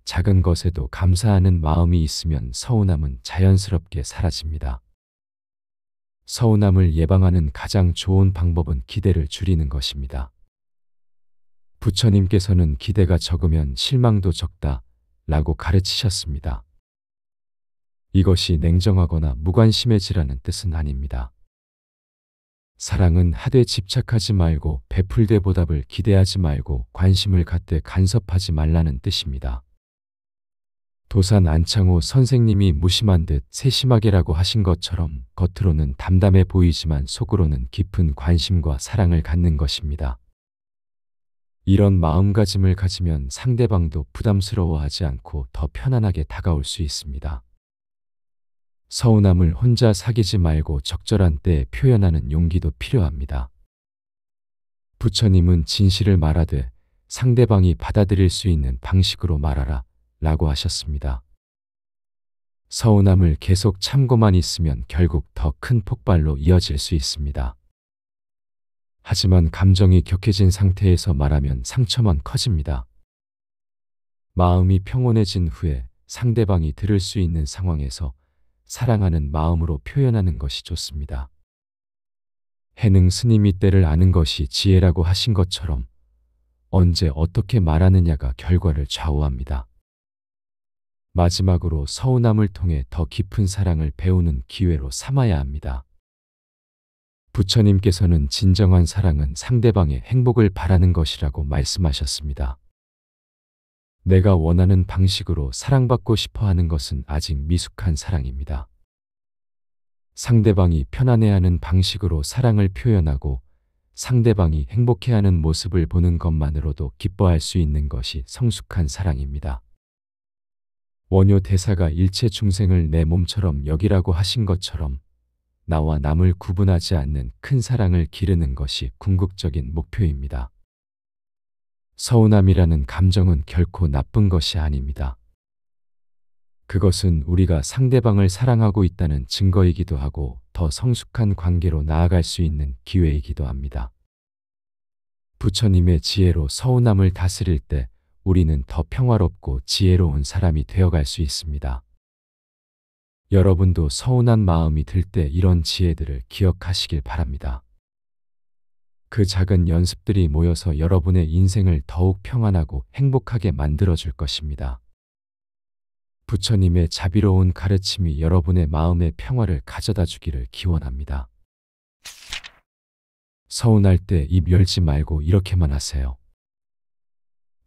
작은 것에도 감사하는 마음이 있으면 서운함은 자연스럽게 사라집니다. 서운함을 예방하는 가장 좋은 방법은 기대를 줄이는 것입니다. 부처님께서는 기대가 적으면 실망도 적다 라고 가르치셨습니다. 이것이 냉정하거나 무관심해지라는 뜻은 아닙니다. 사랑은 하되 집착하지 말고 베풀되 보답을 기대하지 말고 관심을 갖되 간섭하지 말라는 뜻입니다. 도산 안창호 선생님이 무심한 듯 세심하게라고 하신 것처럼 겉으로는 담담해 보이지만 속으로는 깊은 관심과 사랑을 갖는 것입니다. 이런 마음가짐을 가지면 상대방도 부담스러워하지 않고 더 편안하게 다가올 수 있습니다. 서운함을 혼자 사귀지 말고 적절한 때에 표현하는 용기도 필요합니다. 부처님은 진실을 말하되 상대방이 받아들일 수 있는 방식으로 말하라 라고 하셨습니다. 서운함을 계속 참고만 있으면 결국 더 큰 폭발로 이어질 수 있습니다. 하지만 감정이 격해진 상태에서 말하면 상처만 커집니다. 마음이 평온해진 후에 상대방이 들을 수 있는 상황에서 사랑하는 마음으로 표현하는 것이 좋습니다. 해능 스님이 때를 아는 것이 지혜라고 하신 것처럼 언제 어떻게 말하느냐가 결과를 좌우합니다. 마지막으로 서운함을 통해 더 깊은 사랑을 배우는 기회로 삼아야 합니다. 부처님께서는 진정한 사랑은 상대방의 행복을 바라는 것이라고 말씀하셨습니다. 내가 원하는 방식으로 사랑받고 싶어 하는 것은 아직 미숙한 사랑입니다. 상대방이 편안해하는 방식으로 사랑을 표현하고 상대방이 행복해하는 모습을 보는 것만으로도 기뻐할 수 있는 것이 성숙한 사랑입니다. 원효 대사가 일체 중생을 내 몸처럼 여기라고 하신 것처럼 나와 남을 구분하지 않는 큰 사랑을 기르는 것이 궁극적인 목표입니다. 서운함이라는 감정은 결코 나쁜 것이 아닙니다. 그것은 우리가 상대방을 사랑하고 있다는 증거이기도 하고 더 성숙한 관계로 나아갈 수 있는 기회이기도 합니다. 부처님의 지혜로 서운함을 다스릴 때 우리는 더 평화롭고 지혜로운 사람이 되어갈 수 있습니다. 여러분도 서운한 마음이 들 때 이런 지혜들을 기억하시길 바랍니다. 그 작은 연습들이 모여서 여러분의 인생을 더욱 평안하고 행복하게 만들어줄 것입니다. 부처님의 자비로운 가르침이 여러분의 마음의 평화를 가져다 주기를 기원합니다. 서운할 때 입 열지 말고 이렇게만 하세요.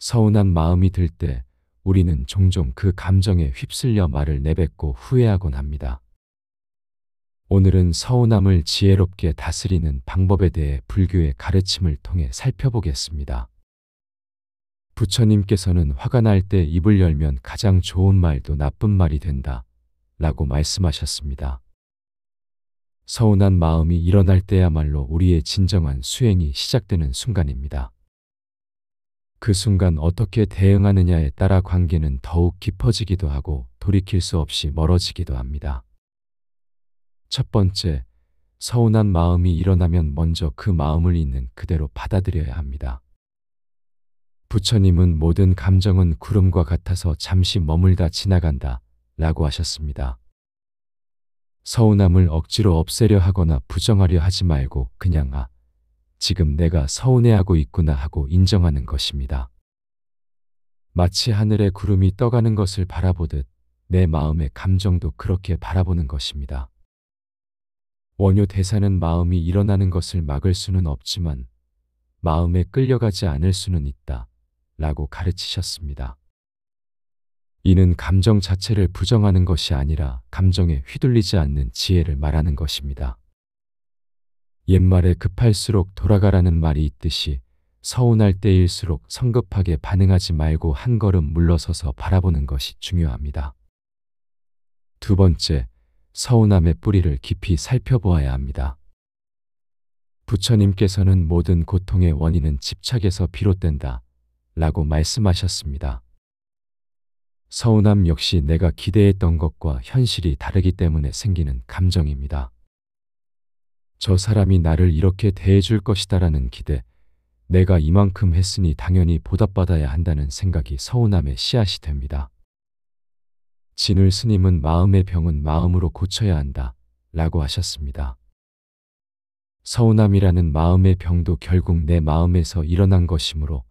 서운한 마음이 들 때 우리는 종종 그 감정에 휩쓸려 말을 내뱉고 후회하곤 합니다. 오늘은 서운함을 지혜롭게 다스리는 방법에 대해 불교의 가르침을 통해 살펴보겠습니다. 부처님께서는 화가 날 때 입을 열면 가장 좋은 말도 나쁜 말이 된다 라고 말씀하셨습니다. 서운한 마음이 일어날 때야말로 우리의 진정한 수행이 시작되는 순간입니다. 그 순간 어떻게 대응하느냐에 따라 관계는 더욱 깊어지기도 하고 돌이킬 수 없이 멀어지기도 합니다. 첫 번째, 서운한 마음이 일어나면 먼저 그 마음을 있는 그대로 받아들여야 합니다. 부처님은 모든 감정은 구름과 같아서 잠시 머물다 지나간다 라고 하셨습니다. 서운함을 억지로 없애려 하거나 부정하려 하지 말고 그냥 지금 내가 서운해하고 있구나 하고 인정하는 것입니다. 마치 하늘에 구름이 떠가는 것을 바라보듯 내 마음의 감정도 그렇게 바라보는 것입니다. 원효 대사는 마음이 일어나는 것을 막을 수는 없지만 마음에 끌려가지 않을 수는 있다 라고 가르치셨습니다. 이는 감정 자체를 부정하는 것이 아니라 감정에 휘둘리지 않는 지혜를 말하는 것입니다. 옛말에 급할수록 돌아가라는 말이 있듯이 서운할 때일수록 성급하게 반응하지 말고 한 걸음 물러서서 바라보는 것이 중요합니다. 두 번째, 서운함의 뿌리를 깊이 살펴보아야 합니다. 부처님께서는 모든 고통의 원인은 집착에서 비롯된다 라고 말씀하셨습니다. 서운함 역시 내가 기대했던 것과 현실이 다르기 때문에 생기는 감정입니다. 저 사람이 나를 이렇게 대해줄 것이다라는 기대, 내가 이만큼 했으니 당연히 보답받아야 한다는 생각이 서운함의 씨앗이 됩니다. 진울 스님은 마음의 병은 마음으로 고쳐야 한다 라고 하셨습니다. 서운함이라는 마음의 병도 결국 내 마음에서 일어난 것이므로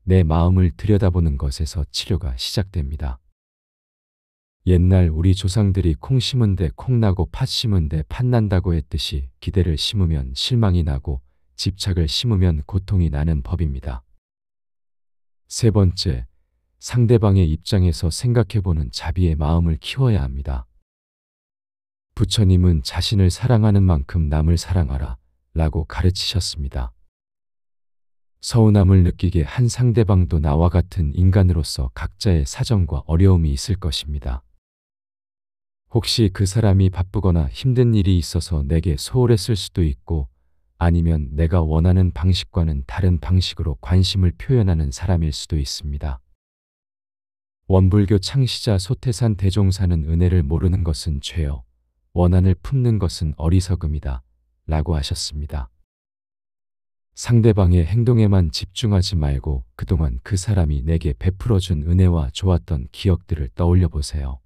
내 마음을 들여다보는 것에서 치료가 시작됩니다. 옛날 우리 조상들이 콩 심은 데 콩 나고 팥 심은 데 팥 난다고 했듯이 기대를 심으면 실망이 나고 집착을 심으면 고통이 나는 법입니다. 세 번째, 상대방의 입장에서 생각해보는 자비의 마음을 키워야 합니다. 부처님은 자신을 사랑하는 만큼 남을 사랑하라 라고 가르치셨습니다. 서운함을 느끼게 한 상대방도 나와 같은 인간으로서 각자의 사정과 어려움이 있을 것입니다. 혹시 그 사람이 바쁘거나 힘든 일이 있어서 내게 소홀했을 수도 있고 아니면 내가 원하는 방식과는 다른 방식으로 관심을 표현하는 사람일 수도 있습니다. 원불교 창시자 소태산 대종사는 은혜를 모르는 것은 죄요, 원한을 품는 것은 어리석음이다 라고 하셨습니다. 상대방의 행동에만 집중하지 말고 그동안 그 사람이 내게 베풀어준 은혜와 좋았던 기억들을 떠올려 보세요.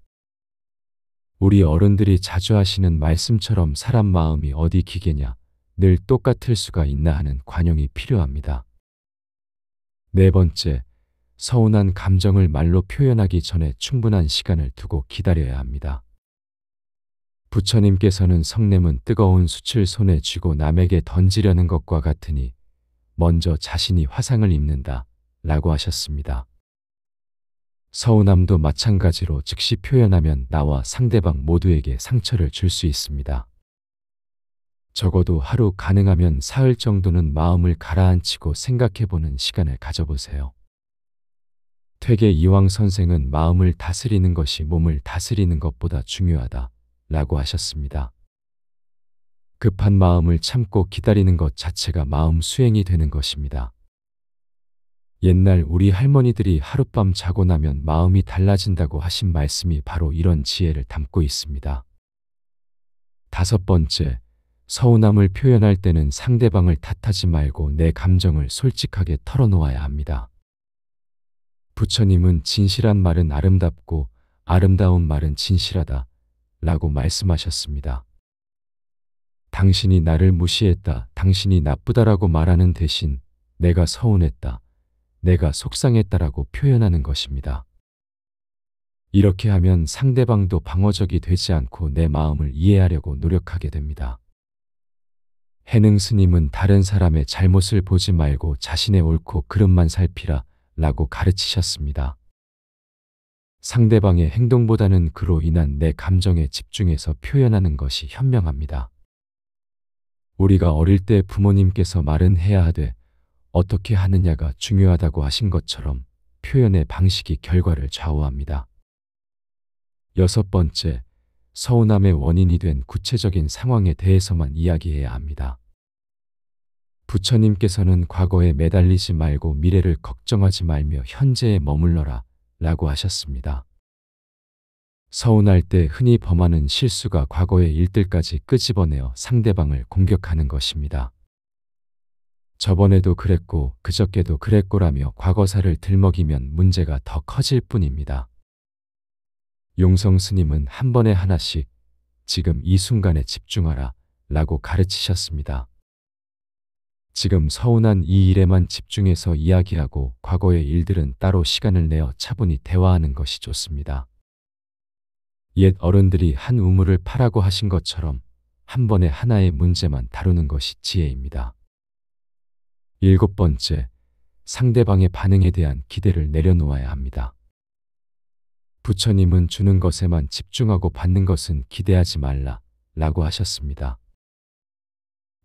우리 어른들이 자주 하시는 말씀처럼 사람 마음이 어디 기계냐, 늘 똑같을 수가 있나 하는 관용이 필요합니다. 네 번째, 서운한 감정을 말로 표현하기 전에 충분한 시간을 두고 기다려야 합니다. 부처님께서는 성냄은 뜨거운 숯을 손에 쥐고 남에게 던지려는 것과 같으니 먼저 자신이 화상을 입는다 라고 하셨습니다. 서운함도 마찬가지로 즉시 표현하면 나와 상대방 모두에게 상처를 줄 수 있습니다. 적어도 하루, 가능하면 사흘 정도는 마음을 가라앉히고 생각해보는 시간을 가져보세요. 퇴계 이황 선생은 마음을 다스리는 것이 몸을 다스리는 것보다 중요하다 라고 하셨습니다. 급한 마음을 참고 기다리는 것 자체가 마음 수행이 되는 것입니다. 옛날 우리 할머니들이 하룻밤 자고 나면 마음이 달라진다고 하신 말씀이 바로 이런 지혜를 담고 있습니다. 다섯 번째, 서운함을 표현할 때는 상대방을 탓하지 말고 내 감정을 솔직하게 털어놓아야 합니다. 부처님은 진실한 말은 아름답고 아름다운 말은 진실하다 라고 말씀하셨습니다. 당신이 나를 무시했다, 당신이 나쁘다라고 말하는 대신 내가 서운했다, 내가 속상했다라고 표현하는 것입니다. 이렇게 하면 상대방도 방어적이 되지 않고 내 마음을 이해하려고 노력하게 됩니다. 해능 스님은 다른 사람의 잘못을 보지 말고 자신의 옳고 그름만 살피라 라고 가르치셨습니다. 상대방의 행동보다는 그로 인한 내 감정에 집중해서 표현하는 것이 현명합니다. 우리가 어릴 때 부모님께서 말은 해야 하되 어떻게 하느냐가 중요하다고 하신 것처럼 표현의 방식이 결과를 좌우합니다. 여섯 번째, 서운함의 원인이 된 구체적인 상황에 대해서만 이야기해야 합니다. 부처님께서는 과거에 매달리지 말고 미래를 걱정하지 말며 현재에 머물러라 라고 하셨습니다. 서운할 때 흔히 범하는 실수가 과거의 일들까지 끄집어내어 상대방을 공격하는 것입니다. 저번에도 그랬고 그저께도 그랬고라며 과거사를 들먹이면 문제가 더 커질 뿐입니다. 용성 스님은 한 번에 하나씩 지금 이 순간에 집중하라 라고 가르치셨습니다. 지금 서운한 이 일에만 집중해서 이야기하고 과거의 일들은 따로 시간을 내어 차분히 대화하는 것이 좋습니다. 옛 어른들이 한 우물을 파라고 하신 것처럼 한 번에 하나의 문제만 다루는 것이 지혜입니다. 일곱 번째, 상대방의 반응에 대한 기대를 내려놓아야 합니다. 부처님은 주는 것에만 집중하고 받는 것은 기대하지 말라 라고 하셨습니다.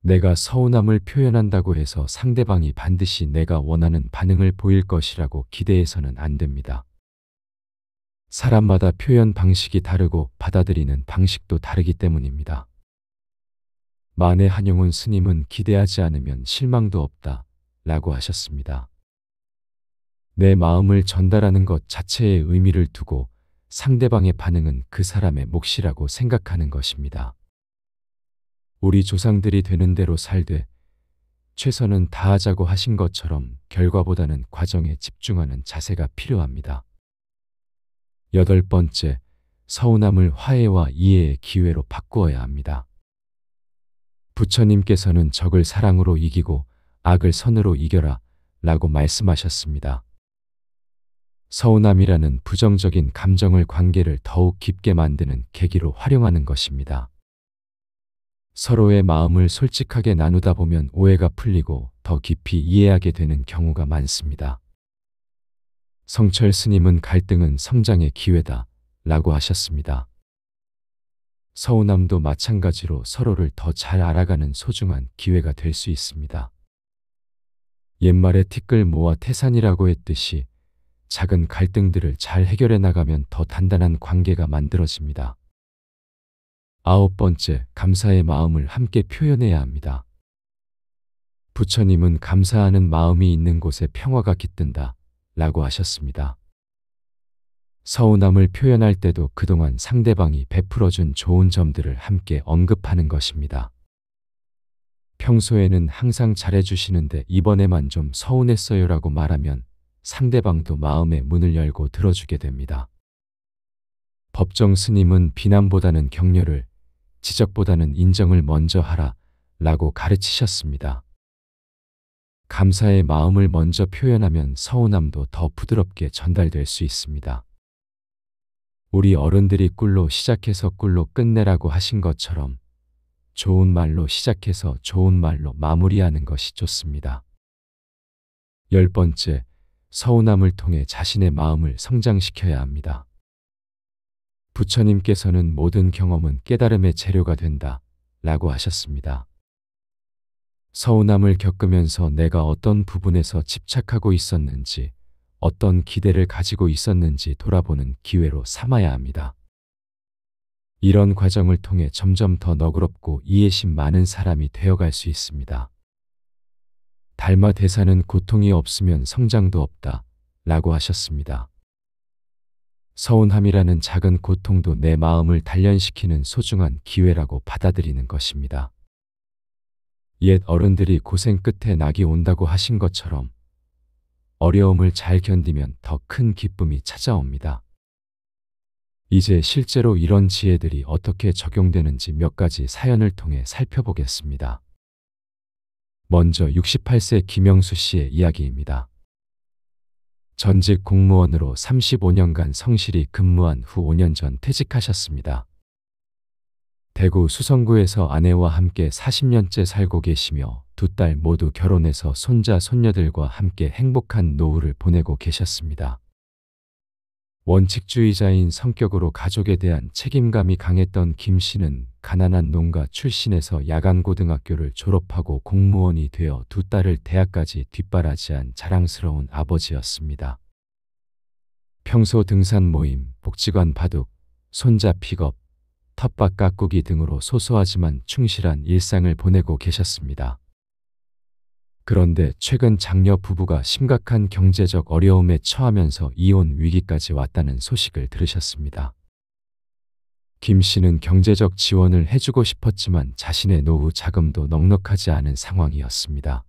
내가 서운함을 표현한다고 해서 상대방이 반드시 내가 원하는 반응을 보일 것이라고 기대해서는 안 됩니다. 사람마다 표현 방식이 다르고 받아들이는 방식도 다르기 때문입니다. 만해 한용운 스님은 기대하지 않으면 실망도 없다 라고 하셨습니다. 내 마음을 전달하는 것 자체에 의미를 두고 상대방의 반응은 그 사람의 몫이라고 생각하는 것입니다. 우리 조상들이 되는 대로 살되 최선은 다하자고 하신 것처럼 결과보다는 과정에 집중하는 자세가 필요합니다. 여덟 번째, 서운함을 화해와 이해의 기회로 바꾸어야 합니다. 부처님께서는 적을 사랑으로 이기고 악을 선으로 이겨라 라고 말씀하셨습니다. 서운함이라는 부정적인 감정을 관계를 더욱 깊게 만드는 계기로 활용하는 것입니다. 서로의 마음을 솔직하게 나누다 보면 오해가 풀리고 더 깊이 이해하게 되는 경우가 많습니다. 성철 스님은 갈등은 성장의 기회다 라고 하셨습니다. 서운함도 마찬가지로 서로를 더 잘 알아가는 소중한 기회가 될 수 있습니다. 옛말에 티끌 모아 태산이라고 했듯이 작은 갈등들을 잘 해결해 나가면 더 단단한 관계가 만들어집니다. 아홉 번째, 감사의 마음을 함께 표현해야 합니다. 부처님은 감사하는 마음이 있는 곳에 평화가 깃든다 라고 하셨습니다. 서운함을 표현할 때도 그동안 상대방이 베풀어준 좋은 점들을 함께 언급하는 것입니다. 평소에는 항상 잘해주시는데 이번에만 좀 서운했어요라고 말하면 상대방도 마음의 문을 열고 들어주게 됩니다. 법정 스님은 비난보다는 격려를, 지적보다는 인정을 먼저 하라 라고 가르치셨습니다. 감사의 마음을 먼저 표현하면 서운함도 더 부드럽게 전달될 수 있습니다. 우리 어른들이 꿀로 시작해서 꿀로 끝내라고 하신 것처럼 좋은 말로 시작해서 좋은 말로 마무리하는 것이 좋습니다. 열 번째, 서운함을 통해 자신의 마음을 성장시켜야 합니다. 부처님께서는 모든 경험은 깨달음의 재료가 된다 라고 하셨습니다. 서운함을 겪으면서 내가 어떤 부분에서 집착하고 있었는지, 어떤 기대를 가지고 있었는지 돌아보는 기회로 삼아야 합니다. 이런 과정을 통해 점점 더 너그럽고 이해심 많은 사람이 되어갈 수 있습니다. 달마 대사는 고통이 없으면 성장도 없다 라고 하셨습니다. 서운함이라는 작은 고통도 내 마음을 단련시키는 소중한 기회라고 받아들이는 것입니다. 옛 어른들이 고생 끝에 낙이 온다고 하신 것처럼 어려움을 잘 견디면 더 큰 기쁨이 찾아옵니다. 이제 실제로 이런 지혜들이 어떻게 적용되는지 몇 가지 사연을 통해 살펴보겠습니다. 먼저 68세 김영수 씨의 이야기입니다. 전직 공무원으로 35년간 성실히 근무한 후 5년 전 퇴직하셨습니다. 대구 수성구에서 아내와 함께 40년째 살고 계시며 두 딸 모두 결혼해서 손자, 손녀들과 함께 행복한 노후를 보내고 계셨습니다. 원칙주의자인 성격으로 가족에 대한 책임감이 강했던 김 씨는 가난한 농가 출신에서 야간고등학교를 졸업하고 공무원이 되어 두 딸을 대학까지 뒷바라지한 자랑스러운 아버지였습니다. 평소 등산 모임, 복지관 바둑, 손자 픽업, 텃밭 가꾸기 등으로 소소하지만 충실한 일상을 보내고 계셨습니다. 그런데 최근 장녀 부부가 심각한 경제적 어려움에 처하면서 이혼 위기까지 왔다는 소식을 들으셨습니다. 김 씨는 경제적 지원을 해주고 싶었지만 자신의 노후 자금도 넉넉하지 않은 상황이었습니다.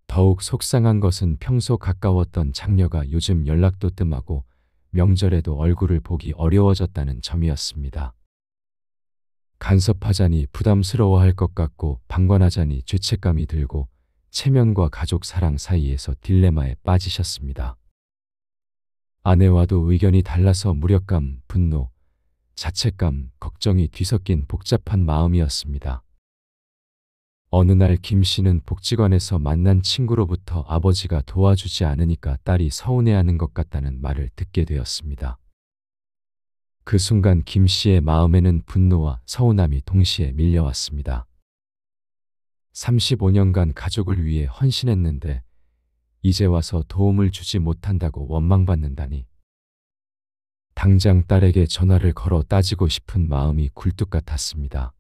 더욱 속상한 것은 평소 가까웠던 장녀가 요즘 연락도 뜸하고 명절에도 얼굴을 보기 어려워졌다는 점이었습니다. 간섭하자니 부담스러워할 것 같고 방관하자니 죄책감이 들고 체면과 가족 사랑 사이에서 딜레마에 빠지셨습니다. 아내와도 의견이 달라서 무력감, 분노, 자책감, 걱정이 뒤섞인 복잡한 마음이었습니다. 어느 날 김 씨는 복지관에서 만난 친구로부터 아버지가 도와주지 않으니까 딸이 서운해하는 것 같다는 말을 듣게 되었습니다. 그 순간 김 씨의 마음에는 분노와 서운함이 동시에 밀려왔습니다. 35년간 가족을 위해 헌신했는데 이제 와서 도움을 주지 못한다고 원망받는다니. 당장 딸에게 전화를 걸어 따지고 싶은 마음이 굴뚝 같았습니다.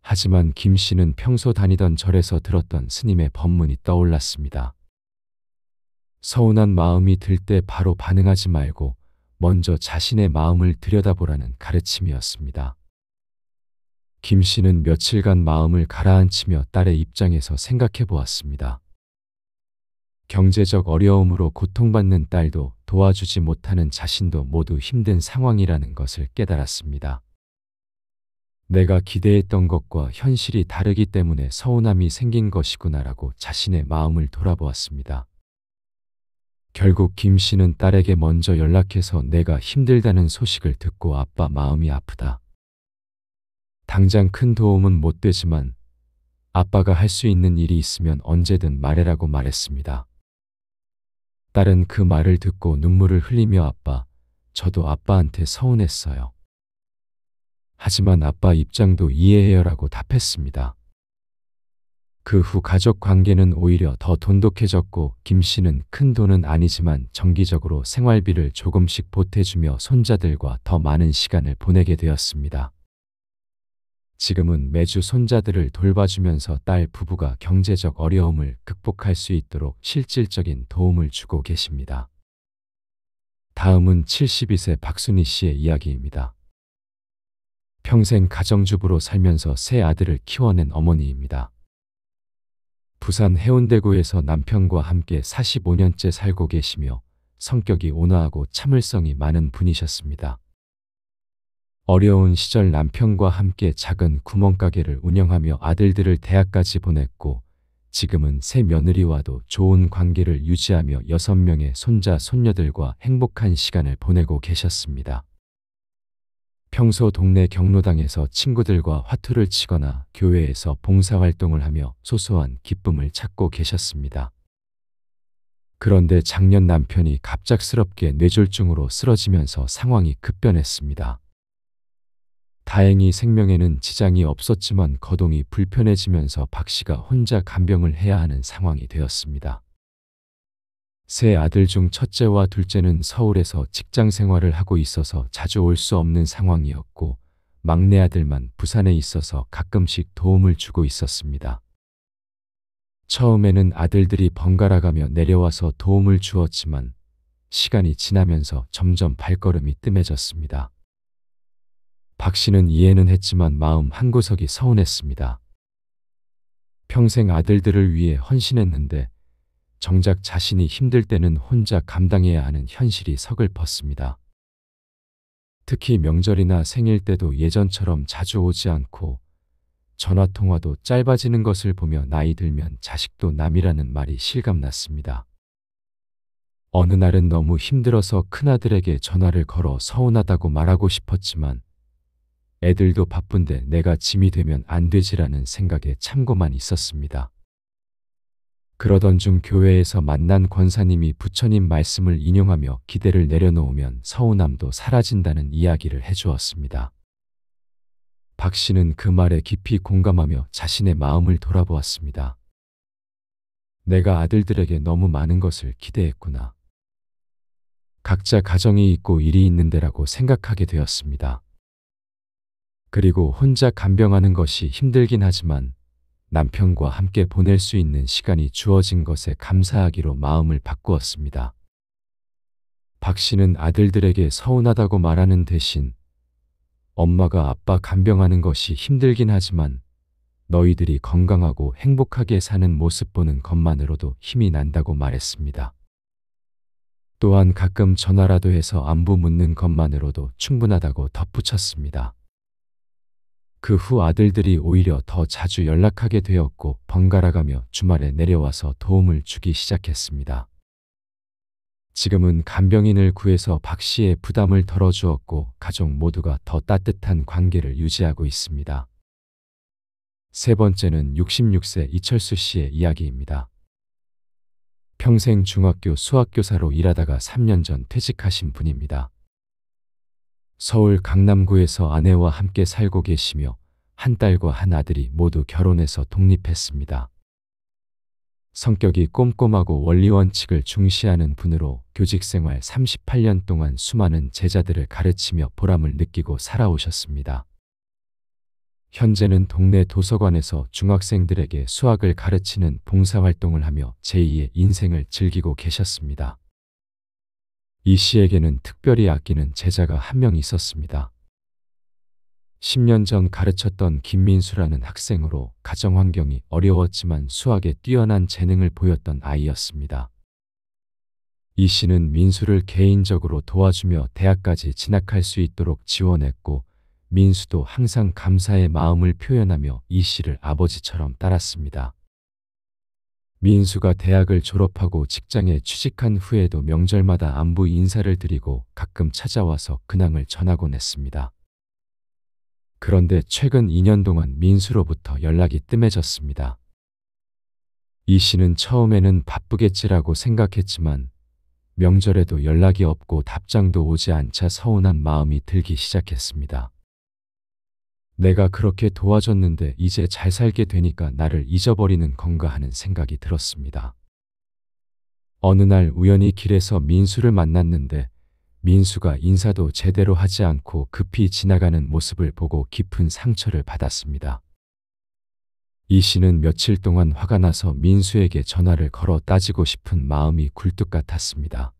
하지만 김 씨는 평소 다니던 절에서 들었던 스님의 법문이 떠올랐습니다. 서운한 마음이 들 때 바로 반응하지 말고 먼저 자신의 마음을 들여다보라는 가르침이었습니다. 김 씨는 며칠간 마음을 가라앉히며 딸의 입장에서 생각해 보았습니다. 경제적 어려움으로 고통받는 딸도 도와주지 못하는 자신도 모두 힘든 상황이라는 것을 깨달았습니다. 내가 기대했던 것과 현실이 다르기 때문에 서운함이 생긴 것이구나라고 자신의 마음을 돌아보았습니다. 결국 김 씨는 딸에게 먼저 연락해서 내가 힘들다는 소식을 듣고 아빠 마음이 아프다. 당장 큰 도움은 못 되지만 아빠가 할 수 있는 일이 있으면 언제든 말해라고 말했습니다. 딸은 그 말을 듣고 눈물을 흘리며 아빠, 저도 아빠한테 서운했어요. 하지만 아빠 입장도 이해해요라고 답했습니다. 그 후 가족 관계는 오히려 더 돈독해졌고 김 씨는 큰 돈은 아니지만 정기적으로 생활비를 조금씩 보태주며 손자들과 더 많은 시간을 보내게 되었습니다. 지금은 매주 손자들을 돌봐주면서 딸 부부가 경제적 어려움을 극복할 수 있도록 실질적인 도움을 주고 계십니다. 다음은 72세 박순희 씨의 이야기입니다. 평생 가정주부로 살면서 세 아들을 키워낸 어머니입니다. 부산 해운대구에서 남편과 함께 45년째 살고 계시며 성격이 온화하고 참을성이 많은 분이셨습니다. 어려운 시절 남편과 함께 작은 구멍가게를 운영하며 아들들을 대학까지 보냈고 지금은 새 며느리와도 좋은 관계를 유지하며 6명의 손자, 손녀들과 행복한 시간을 보내고 계셨습니다. 평소 동네 경로당에서 친구들과 화투를 치거나 교회에서 봉사활동을 하며 소소한 기쁨을 찾고 계셨습니다. 그런데 작년 남편이 갑작스럽게 뇌졸중으로 쓰러지면서 상황이 급변했습니다. 다행히 생명에는 지장이 없었지만 거동이 불편해지면서 박 씨가 혼자 간병을 해야 하는 상황이 되었습니다. 세 아들 중 첫째와 둘째는 서울에서 직장 생활을 하고 있어서 자주 올 수 없는 상황이었고 막내 아들만 부산에 있어서 가끔씩 도움을 주고 있었습니다. 처음에는 아들들이 번갈아가며 내려와서 도움을 주었지만 시간이 지나면서 점점 발걸음이 뜸해졌습니다. 박 씨는 이해는 했지만 마음 한구석이 서운했습니다. 평생 아들들을 위해 헌신했는데 정작 자신이 힘들 때는 혼자 감당해야 하는 현실이 서글펐습니다. 특히 명절이나 생일 때도 예전처럼 자주 오지 않고 전화통화도 짧아지는 것을 보며 나이 들면 자식도 남이라는 말이 실감났습니다. 어느 날은 너무 힘들어서 큰아들에게 전화를 걸어 서운하다고 말하고 싶었지만 애들도 바쁜데 내가 짐이 되면 안 되지라는 생각에 참고만 있었습니다. 그러던 중 교회에서 만난 권사님이 부처님 말씀을 인용하며 기대를 내려놓으면 서운함도 사라진다는 이야기를 해주었습니다. 박 씨는 그 말에 깊이 공감하며 자신의 마음을 돌아보았습니다. 내가 아들들에게 너무 많은 것을 기대했구나. 각자 가정이 있고 일이 있는데라고 생각하게 되었습니다. 그리고 혼자 간병하는 것이 힘들긴 하지만 남편과 함께 보낼 수 있는 시간이 주어진 것에 감사하기로 마음을 바꾸었습니다. 박 씨는 아들들에게 서운하다고 말하는 대신 엄마가 아빠 간병하는 것이 힘들긴 하지만 너희들이 건강하고 행복하게 사는 모습 보는 것만으로도 힘이 난다고 말했습니다. 또한 가끔 전화라도 해서 안부 묻는 것만으로도 충분하다고 덧붙였습니다. 그 후 아들들이 오히려 더 자주 연락하게 되었고 번갈아가며 주말에 내려와서 도움을 주기 시작했습니다. 지금은 간병인을 구해서 박 씨의 부담을 덜어주었고 가족 모두가 더 따뜻한 관계를 유지하고 있습니다. 세 번째는 66세 이철수 씨의 이야기입니다. 평생 중학교 수학교사로 일하다가 3년 전 퇴직하신 분입니다. 서울 강남구에서 아내와 함께 살고 계시며 한 딸과 한 아들이 모두 결혼해서 독립했습니다. 성격이 꼼꼼하고 원리 원칙을 중시하는 분으로 교직 생활 38년 동안 수많은 제자들을 가르치며 보람을 느끼고 살아오셨습니다. 현재는 동네 도서관에서 중학생들에게 수학을 가르치는 봉사활동을 하며 제2의 인생을 즐기고 계셨습니다. 이 씨에게는 특별히 아끼는 제자가 한 명 있었습니다. 10년 전 가르쳤던 김민수라는 학생으로 가정 환경이 어려웠지만 수학에 뛰어난 재능을 보였던 아이였습니다. 이 씨는 민수를 개인적으로 도와주며 대학까지 진학할 수 있도록 지원했고 민수도 항상 감사의 마음을 표현하며 이 씨를 아버지처럼 따랐습니다. 민수가 대학을 졸업하고 직장에 취직한 후에도 명절마다 안부 인사를 드리고 가끔 찾아와서 근황을 전하곤 했습니다. 그런데 최근 2년 동안 민수로부터 연락이 뜸해졌습니다. 이 씨는 처음에는 바쁘겠지라고 생각했지만 명절에도 연락이 없고 답장도 오지 않자 서운한 마음이 들기 시작했습니다. 내가 그렇게 도와줬는데 이제 잘 살게 되니까 나를 잊어버리는 건가 하는 생각이 들었습니다. 어느 날 우연히 길에서 민수를 만났는데 민수가 인사도 제대로 하지 않고 급히 지나가는 모습을 보고 깊은 상처를 받았습니다. 이 씨는 며칠 동안 화가 나서 민수에게 전화를 걸어 따지고 싶은 마음이 굴뚝 같았습니다.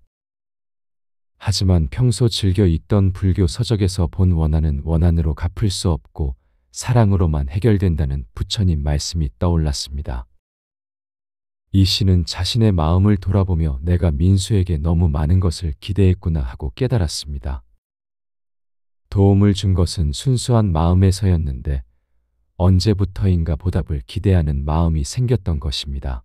하지만 평소 즐겨 읽던 불교 서적에서 본 원한은 원한으로 갚을 수 없고 사랑으로만 해결된다는 부처님 말씀이 떠올랐습니다. 이 씨는 자신의 마음을 돌아보며 내가 민수에게 너무 많은 것을 기대했구나 하고 깨달았습니다. 도움을 준 것은 순수한 마음에서였는데 언제부터인가 보답을 기대하는 마음이 생겼던 것입니다.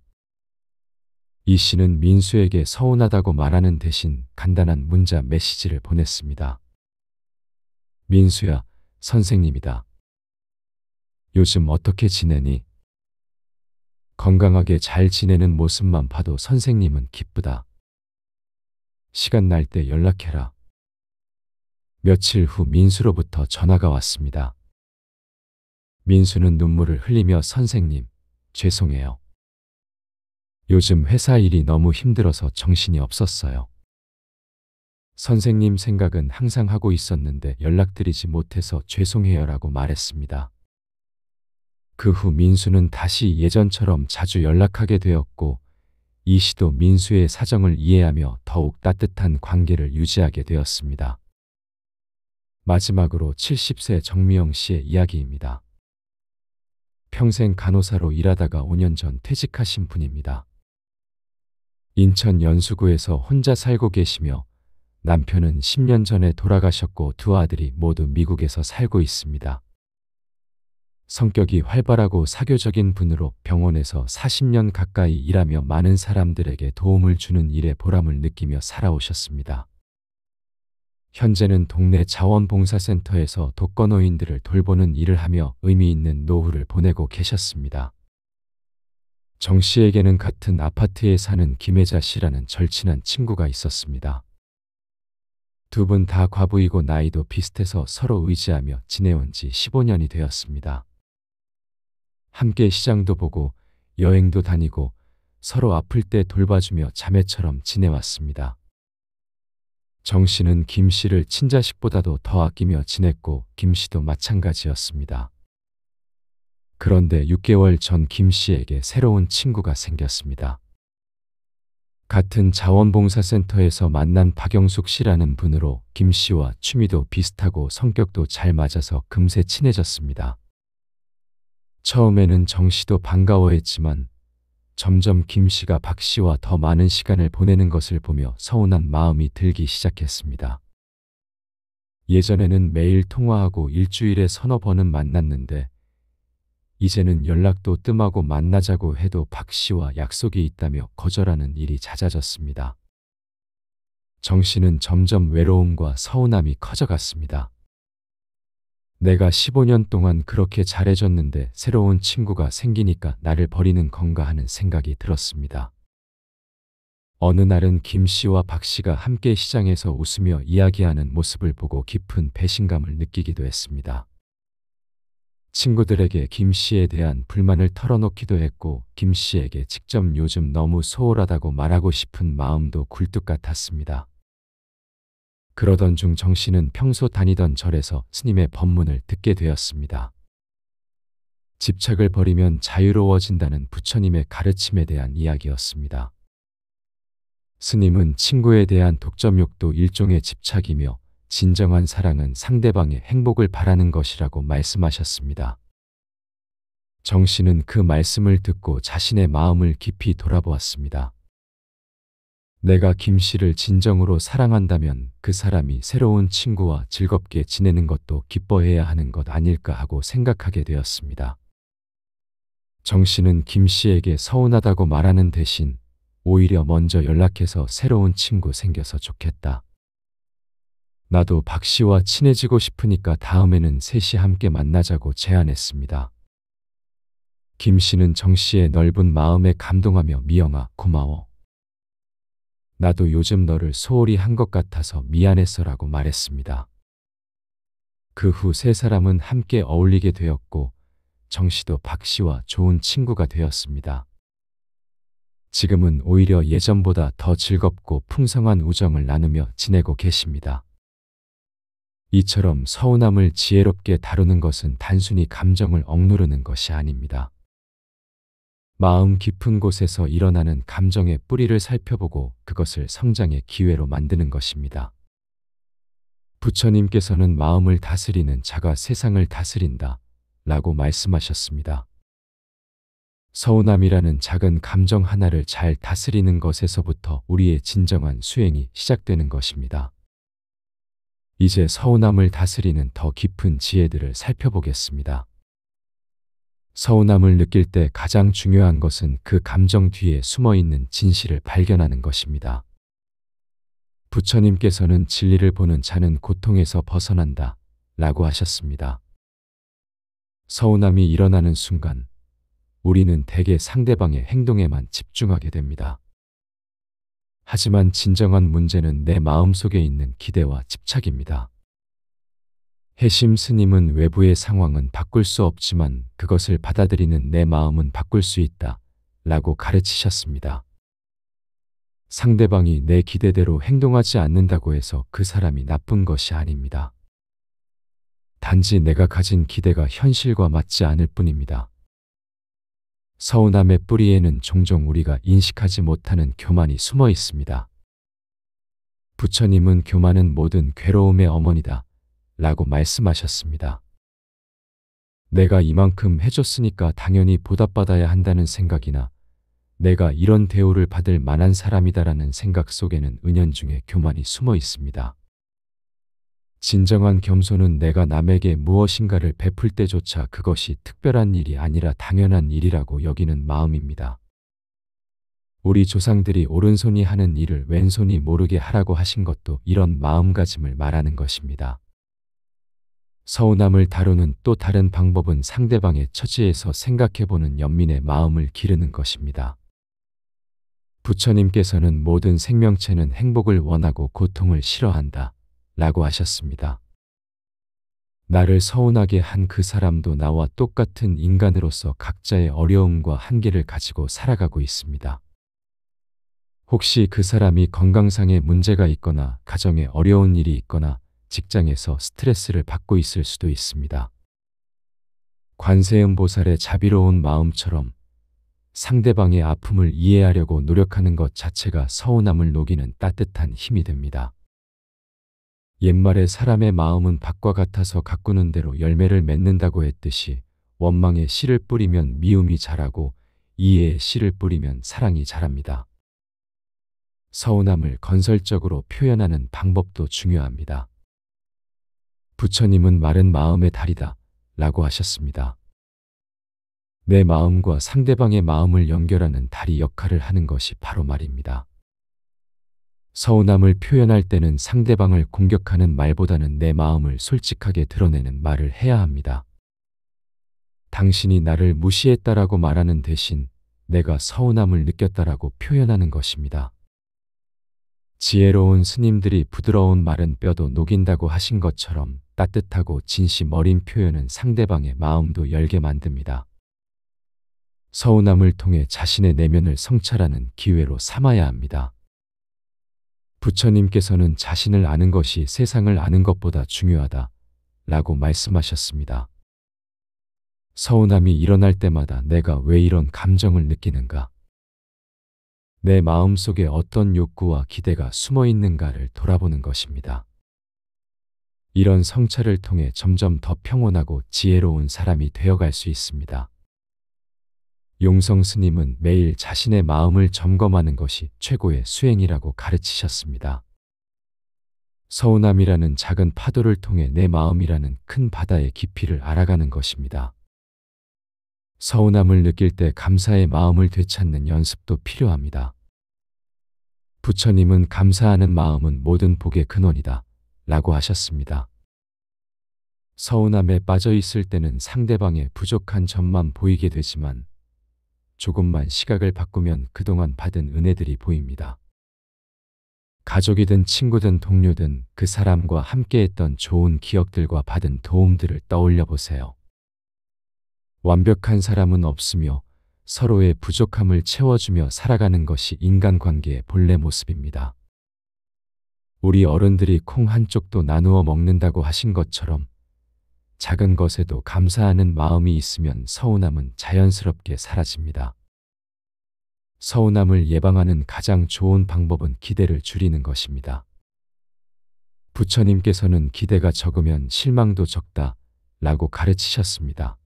이 씨는 민수에게 서운하다고 말하는 대신 간단한 문자 메시지를 보냈습니다. 민수야, 선생님이다. 요즘 어떻게 지내니? 건강하게 잘 지내는 모습만 봐도 선생님은 기쁘다. 시간 날 때 연락해라. 며칠 후 민수로부터 전화가 왔습니다. 민수는 눈물을 흘리며 선생님, 죄송해요. 요즘 회사 일이 너무 힘들어서 정신이 없었어요. 선생님 생각은 항상 하고 있었는데 연락드리지 못해서 죄송해요라고 말했습니다. 그 후 민수는 다시 예전처럼 자주 연락하게 되었고 이 씨도 민수의 사정을 이해하며 더욱 따뜻한 관계를 유지하게 되었습니다. 마지막으로 70세 정미영 씨의 이야기입니다. 평생 간호사로 일하다가 5년 전 퇴직하신 분입니다. 인천 연수구에서 혼자 살고 계시며 남편은 10년 전에 돌아가셨고 두 아들이 모두 미국에서 살고 있습니다. 성격이 활발하고 사교적인 분으로 병원에서 40년 가까이 일하며 많은 사람들에게 도움을 주는 일에 보람을 느끼며 살아오셨습니다. 현재는 동네 자원봉사센터에서 독거노인들을 돌보는 일을 하며 의미 있는 노후를 보내고 계셨습니다. 정 씨에게는 같은 아파트에 사는 김혜자 씨라는 절친한 친구가 있었습니다. 두 분 다 과부이고 나이도 비슷해서 서로 의지하며 지내온 지 15년이 되었습니다. 함께 시장도 보고 여행도 다니고 서로 아플 때 돌봐주며 자매처럼 지내왔습니다. 정 씨는 김 씨를 친자식보다도 더 아끼며 지냈고 김 씨도 마찬가지였습니다. 그런데 6개월 전 김 씨에게 새로운 친구가 생겼습니다. 같은 자원봉사센터에서 만난 박영숙 씨라는 분으로 김 씨와 취미도 비슷하고 성격도 잘 맞아서 금세 친해졌습니다. 처음에는 정 씨도 반가워했지만 점점 김 씨가 박 씨와 더 많은 시간을 보내는 것을 보며 서운한 마음이 들기 시작했습니다. 예전에는 매일 통화하고 일주일에 서너 번은 만났는데 이제는 연락도 뜸하고 만나자고 해도 박 씨와 약속이 있다며 거절하는 일이 잦아졌습니다. 정 씨는 점점 외로움과 서운함이 커져갔습니다. 내가 15년 동안 그렇게 잘해줬는데 새로운 친구가 생기니까 나를 버리는 건가 하는 생각이 들었습니다. 어느 날은 김 씨와 박 씨가 함께 시장에서 웃으며 이야기하는 모습을 보고 깊은 배신감을 느끼기도 했습니다. 친구들에게 김 씨에 대한 불만을 털어놓기도 했고 김 씨에게 직접 요즘 너무 소홀하다고 말하고 싶은 마음도 굴뚝 같았습니다. 그러던 중 정 씨는 평소 다니던 절에서 스님의 법문을 듣게 되었습니다. 집착을 버리면 자유로워진다는 부처님의 가르침에 대한 이야기였습니다. 스님은 친구에 대한 독점욕도 일종의 집착이며 진정한 사랑은 상대방의 행복을 바라는 것이라고 말씀하셨습니다. 정 씨는 그 말씀을 듣고 자신의 마음을 깊이 돌아보았습니다. 내가 김 씨를 진정으로 사랑한다면 그 사람이 새로운 친구와 즐겁게 지내는 것도 기뻐해야 하는 것 아닐까 하고 생각하게 되었습니다. 정 씨는 김 씨에게 서운하다고 말하는 대신 오히려 먼저 연락해서 새로운 친구 생겨서 좋겠다. 나도 박 씨와 친해지고 싶으니까 다음에는 셋이 함께 만나자고 제안했습니다. 김 씨는 정 씨의 넓은 마음에 감동하며 미영아 고마워. 나도 요즘 너를 소홀히 한 것 같아서 미안했어라고 말했습니다. 그 후 세 사람은 함께 어울리게 되었고 정 씨도 박 씨와 좋은 친구가 되었습니다. 지금은 오히려 예전보다 더 즐겁고 풍성한 우정을 나누며 지내고 계십니다. 이처럼 서운함을 지혜롭게 다루는 것은 단순히 감정을 억누르는 것이 아닙니다. 마음 깊은 곳에서 일어나는 감정의 뿌리를 살펴보고 그것을 성장의 기회로 만드는 것입니다. 부처님께서는 마음을 다스리는 자가 세상을 다스린다 라고 말씀하셨습니다. 서운함이라는 작은 감정 하나를 잘 다스리는 것에서부터 우리의 진정한 수행이 시작되는 것입니다. 이제 서운함을 다스리는 더 깊은 지혜들을 살펴보겠습니다. 서운함을 느낄 때 가장 중요한 것은 그 감정 뒤에 숨어있는 진실을 발견하는 것입니다. 부처님께서는 진리를 보는 자는 고통에서 벗어난다 라고 하셨습니다. 서운함이 일어나는 순간 우리는 대개 상대방의 행동에만 집중하게 됩니다. 하지만 진정한 문제는 내 마음속에 있는 기대와 집착입니다. 해심 스님은 외부의 상황은 바꿀 수 없지만 그것을 받아들이는 내 마음은 바꿀 수 있다 라고 가르치셨습니다. 상대방이 내 기대대로 행동하지 않는다고 해서 그 사람이 나쁜 것이 아닙니다. 단지 내가 가진 기대가 현실과 맞지 않을 뿐입니다. 서운함의 뿌리에는 종종 우리가 인식하지 못하는 교만이 숨어 있습니다. 부처님은 교만은 모든 괴로움의 어머니다 라고 말씀하셨습니다. 내가 이만큼 해줬으니까 당연히 보답받아야 한다는 생각이나 내가 이런 대우를 받을 만한 사람이다라는 생각 속에는 은연중에 교만이 숨어 있습니다. 진정한 겸손은 내가 남에게 무엇인가를 베풀 때조차 그것이 특별한 일이 아니라 당연한 일이라고 여기는 마음입니다. 우리 조상들이 오른손이 하는 일을 왼손이 모르게 하라고 하신 것도 이런 마음가짐을 말하는 것입니다. 서운함을 다루는 또 다른 방법은 상대방의 처지에서 생각해보는 연민의 마음을 기르는 것입니다. 부처님께서는 모든 생명체는 행복을 원하고 고통을 싫어한다 라고 하셨습니다. 나를 서운하게 한 그 사람도 나와 똑같은 인간으로서 각자의 어려움과 한계를 가지고 살아가고 있습니다. 혹시 그 사람이 건강상의 문제가 있거나 가정에 어려운 일이 있거나 직장에서 스트레스를 받고 있을 수도 있습니다. 관세음 보살의 자비로운 마음처럼 상대방의 아픔을 이해하려고 노력하는 것 자체가 서운함을 녹이는 따뜻한 힘이 됩니다. 옛말에 사람의 마음은 밭과 같아서 가꾸는 대로 열매를 맺는다고 했듯이 원망에 씨를 뿌리면 미움이 자라고 이해에 씨를 뿌리면 사랑이 자랍니다. 서운함을 건설적으로 표현하는 방법도 중요합니다. 부처님은 마른 마음의 달이다 라고 하셨습니다. 내 마음과 상대방의 마음을 연결하는 다리 역할을 하는 것이 바로 말입니다. 서운함을 표현할 때는 상대방을 공격하는 말보다는 내 마음을 솔직하게 드러내는 말을 해야 합니다. 당신이 나를 무시했다라고 말하는 대신 내가 서운함을 느꼈다라고 표현하는 것입니다. 지혜로운 스님들이 부드러운 말은 뼈도 녹인다고 하신 것처럼 따뜻하고 진심 어린 표현은 상대방의 마음도 열게 만듭니다. 서운함을 통해 자신의 내면을 성찰하는 기회로 삼아야 합니다. 부처님께서는 자신을 아는 것이 세상을 아는 것보다 중요하다 라고 말씀하셨습니다. 서운함이 일어날 때마다 내가 왜 이런 감정을 느끼는가? 내 마음속에 어떤 욕구와 기대가 숨어 있는가를 돌아보는 것입니다. 이런 성찰을 통해 점점 더 평온하고 지혜로운 사람이 되어갈 수 있습니다. 용성 스님은 매일 자신의 마음을 점검하는 것이 최고의 수행이라고 가르치셨습니다. 서운함이라는 작은 파도를 통해 내 마음이라는 큰 바다의 깊이를 알아가는 것입니다. 서운함을 느낄 때 감사의 마음을 되찾는 연습도 필요합니다. 부처님은 감사하는 마음은 모든 복의 근원이다 라고 하셨습니다. 서운함에 빠져 있을 때는 상대방의 부족한 점만 보이게 되지만 조금만 시각을 바꾸면 그동안 받은 은혜들이 보입니다. 가족이든 친구든 동료든 그 사람과 함께했던 좋은 기억들과 받은 도움들을 떠올려 보세요. 완벽한 사람은 없으며 서로의 부족함을 채워주며 살아가는 것이 인간관계의 본래 모습입니다. 우리 어른들이 콩 한 쪽도 나누어 먹는다고 하신 것처럼 작은 것에도 감사하는 마음이 있으면 서운함은 자연스럽게 사라집니다. 서운함을 예방하는 가장 좋은 방법은 기대를 줄이는 것입니다. 부처님께서는 기대가 적으면 실망도 적다 라고 가르치셨습니다.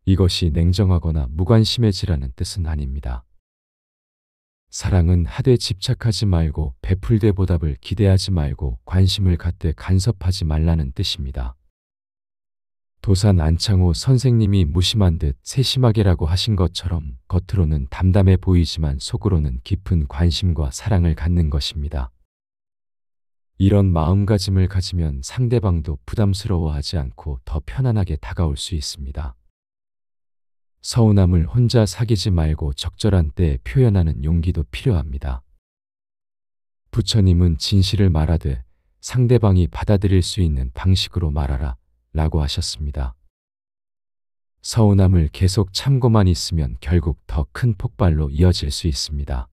이것이 냉정하거나 무관심해지라는 뜻은 아닙니다. 사랑은 하되 집착하지 말고 베풀되 보답을 기대하지 말고 관심을 갖되 간섭하지 말라는 뜻입니다. 도산 안창호 선생님이 무심한 듯 세심하게라고 하신 것처럼 겉으로는 담담해 보이지만 속으로는 깊은 관심과 사랑을 갖는 것입니다. 이런 마음가짐을 가지면 상대방도 부담스러워하지 않고 더 편안하게 다가올 수 있습니다. 서운함을 혼자 사귀지 말고 적절한 때에 표현하는 용기도 필요합니다. 부처님은 진실을 말하되 상대방이 받아들일 수 있는 방식으로 말하라 라고 하셨습니다. 서운함을 계속 참고만 있으면 결국 더 큰 폭발로 이어질 수 있습니다.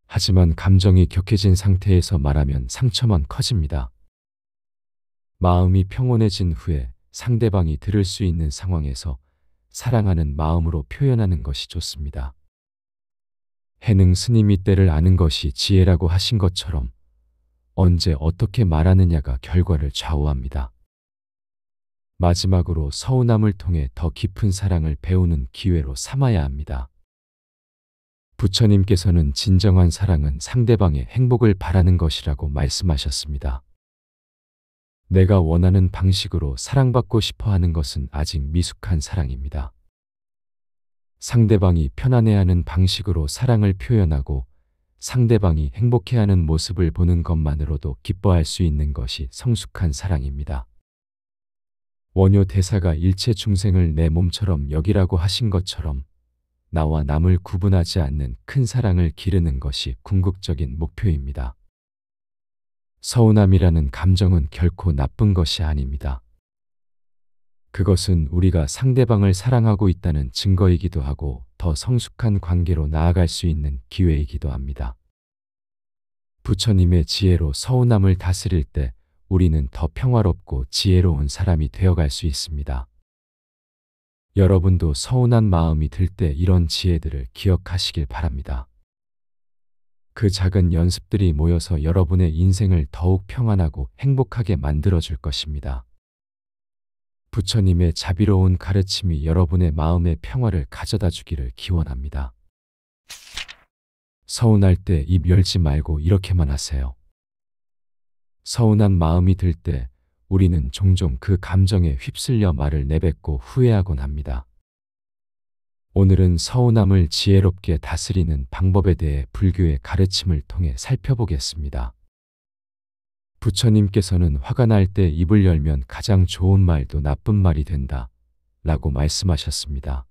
하지만 감정이 격해진 상태에서 말하면 상처만 커집니다. 마음이 평온해진 후에 상대방이 들을 수 있는 상황에서 사랑하는 마음으로 표현하는 것이 좋습니다. 해능 스님이 때를 아는 것이 지혜라고 하신 것처럼 언제 어떻게 말하느냐가 결과를 좌우합니다. 마지막으로 서운함을 통해 더 깊은 사랑을 배우는 기회로 삼아야 합니다. 부처님께서는 진정한 사랑은 상대방의 행복을 바라는 것이라고 말씀하셨습니다. 내가 원하는 방식으로 사랑받고 싶어 하는 것은 아직 미숙한 사랑입니다. 상대방이 편안해하는 방식으로 사랑을 표현하고 상대방이 행복해하는 모습을 보는 것만으로도 기뻐할 수 있는 것이 성숙한 사랑입니다. 원효 대사가 일체 중생을 내 몸처럼 여기라고 하신 것처럼 나와 남을 구분하지 않는 큰 사랑을 기르는 것이 궁극적인 목표입니다. 서운함이라는 감정은 결코 나쁜 것이 아닙니다. 그것은 우리가 상대방을 사랑하고 있다는 증거이기도 하고 더 성숙한 관계로 나아갈 수 있는 기회이기도 합니다. 부처님의 지혜로 서운함을 다스릴 때 우리는 더 평화롭고 지혜로운 사람이 되어갈 수 있습니다. 여러분도 서운한 마음이 들 때 이런 지혜들을 기억하시길 바랍니다. 그 작은 연습들이 모여서 여러분의 인생을 더욱 평안하고 행복하게 만들어줄 것입니다. 부처님의 자비로운 가르침이 여러분의 마음의 평화를 가져다 주기를 기원합니다. 서운할 때 입 열지 말고 이렇게만 하세요. 서운한 마음이 들 때 우리는 종종 그 감정에 휩쓸려 말을 내뱉고 후회하곤 합니다. 오늘은 서운함을 지혜롭게 다스리는 방법에 대해 불교의 가르침을 통해 살펴보겠습니다. 부처님께서는 화가 날 때 입을 열면 가장 좋은 말도 나쁜 말이 된다 라고 말씀하셨습니다.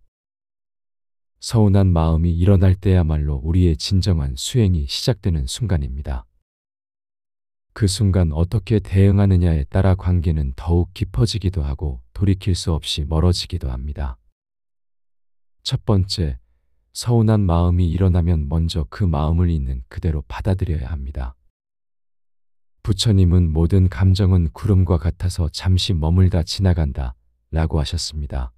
서운한 마음이 일어날 때야말로 우리의 진정한 수행이 시작되는 순간입니다. 그 순간 어떻게 대응하느냐에 따라 관계는 더욱 깊어지기도 하고 돌이킬 수 없이 멀어지기도 합니다. 첫 번째, 서운한 마음이 일어나면 먼저 그 마음을 있는 그대로 받아들여야 합니다. 부처님은 모든 감정은 구름과 같아서 잠시 머물다 지나간다 라고 하셨습니다.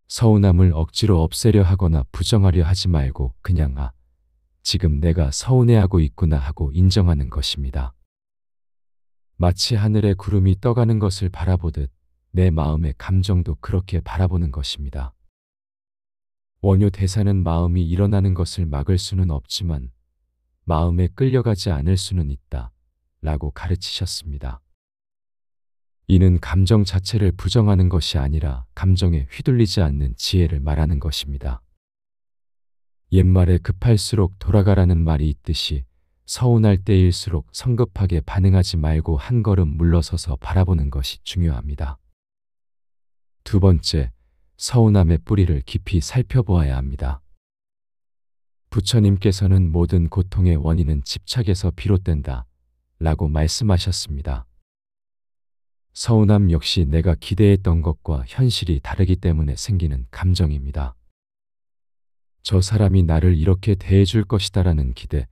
서운함을 억지로 없애려 하거나 부정하려 하지 말고 그냥 지금 내가 서운해하고 있구나 하고 인정하는 것입니다. 마치 하늘에 구름이 떠가는 것을 바라보듯 내 마음의 감정도 그렇게 바라보는 것입니다. 원효 대사는 마음이 일어나는 것을 막을 수는 없지만 마음에 끌려가지 않을 수는 있다 라고 가르치셨습니다. 이는 감정 자체를 부정하는 것이 아니라 감정에 휘둘리지 않는 지혜를 말하는 것입니다. 옛말에 급할수록 돌아가라는 말이 있듯이 서운할 때일수록 성급하게 반응하지 말고 한 걸음 물러서서 바라보는 것이 중요합니다. 두 번째, 서운함의 뿌리를 깊이 살펴보아야 합니다. 부처님께서는 모든 고통의 원인은 집착에서 비롯된다 라고 말씀하셨습니다. 서운함 역시 내가 기대했던 것과 현실이 다르기 때문에 생기는 감정입니다. 저 사람이 나를 이렇게 대해줄 것이다라는 기대,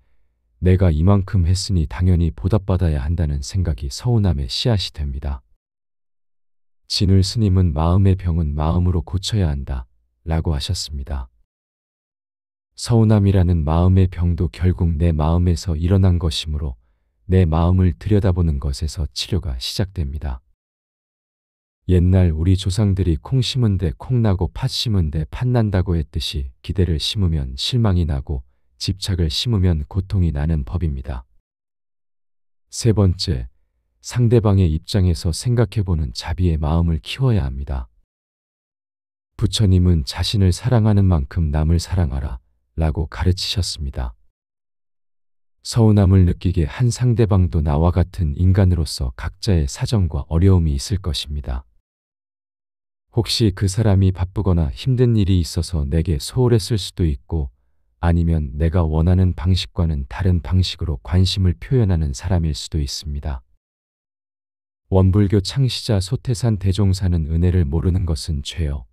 내가 이만큼 했으니 당연히 보답받아야 한다는 생각이 서운함의 씨앗이 됩니다. 진울 스님은 마음의 병은 마음으로 고쳐야 한다 라고 하셨습니다. 서운함이라는 마음의 병도 결국 내 마음에서 일어난 것이므로 내 마음을 들여다보는 것에서 치료가 시작됩니다. 옛날 우리 조상들이 콩 심은 데 콩 나고 팥 심은 데 팥 난다고 했듯이 기대를 심으면 실망이 나고 집착을 심으면 고통이 나는 법입니다. 세 번째, 상대방의 입장에서 생각해보는 자비의 마음을 키워야 합니다. 부처님은 자신을 사랑하는 만큼 남을 사랑하라 라고 가르치셨습니다. 서운함을 느끼게 한 상대방도 나와 같은 인간으로서 각자의 사정과 어려움이 있을 것입니다. 혹시 그 사람이 바쁘거나 힘든 일이 있어서 내게 소홀했을 수도 있고 아니면 내가 원하는 방식과는 다른 방식으로 관심을 표현하는 사람일 수도 있습니다. 원불교 창시자 소태산 대종사는 은혜를 모르는 것은 죄요,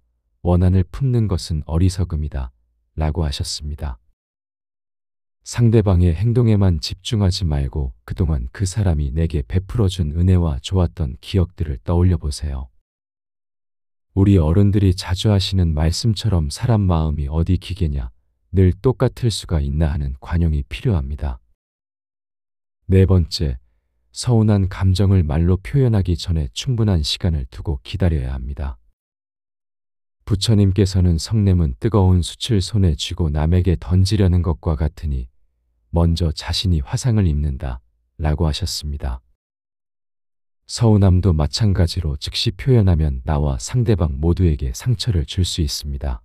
원한을 품는 것은 어리석음이다 라고 하셨습니다. 상대방의 행동에만 집중하지 말고 그동안 그 사람이 내게 베풀어준 은혜와 좋았던 기억들을 떠올려 보세요. 우리 어른들이 자주 하시는 말씀처럼 사람 마음이 어디 기계냐, 늘 똑같을 수가 있나 하는 관용이 필요합니다. 네 번째, 서운한 감정을 말로 표현하기 전에 충분한 시간을 두고 기다려야 합니다. 부처님께서는 성냄은 뜨거운 숯을 손에 쥐고 남에게 던지려는 것과 같으니 먼저 자신이 화상을 입는다 라고 하셨습니다. 서운함도 마찬가지로 즉시 표현하면 나와 상대방 모두에게 상처를 줄 수 있습니다.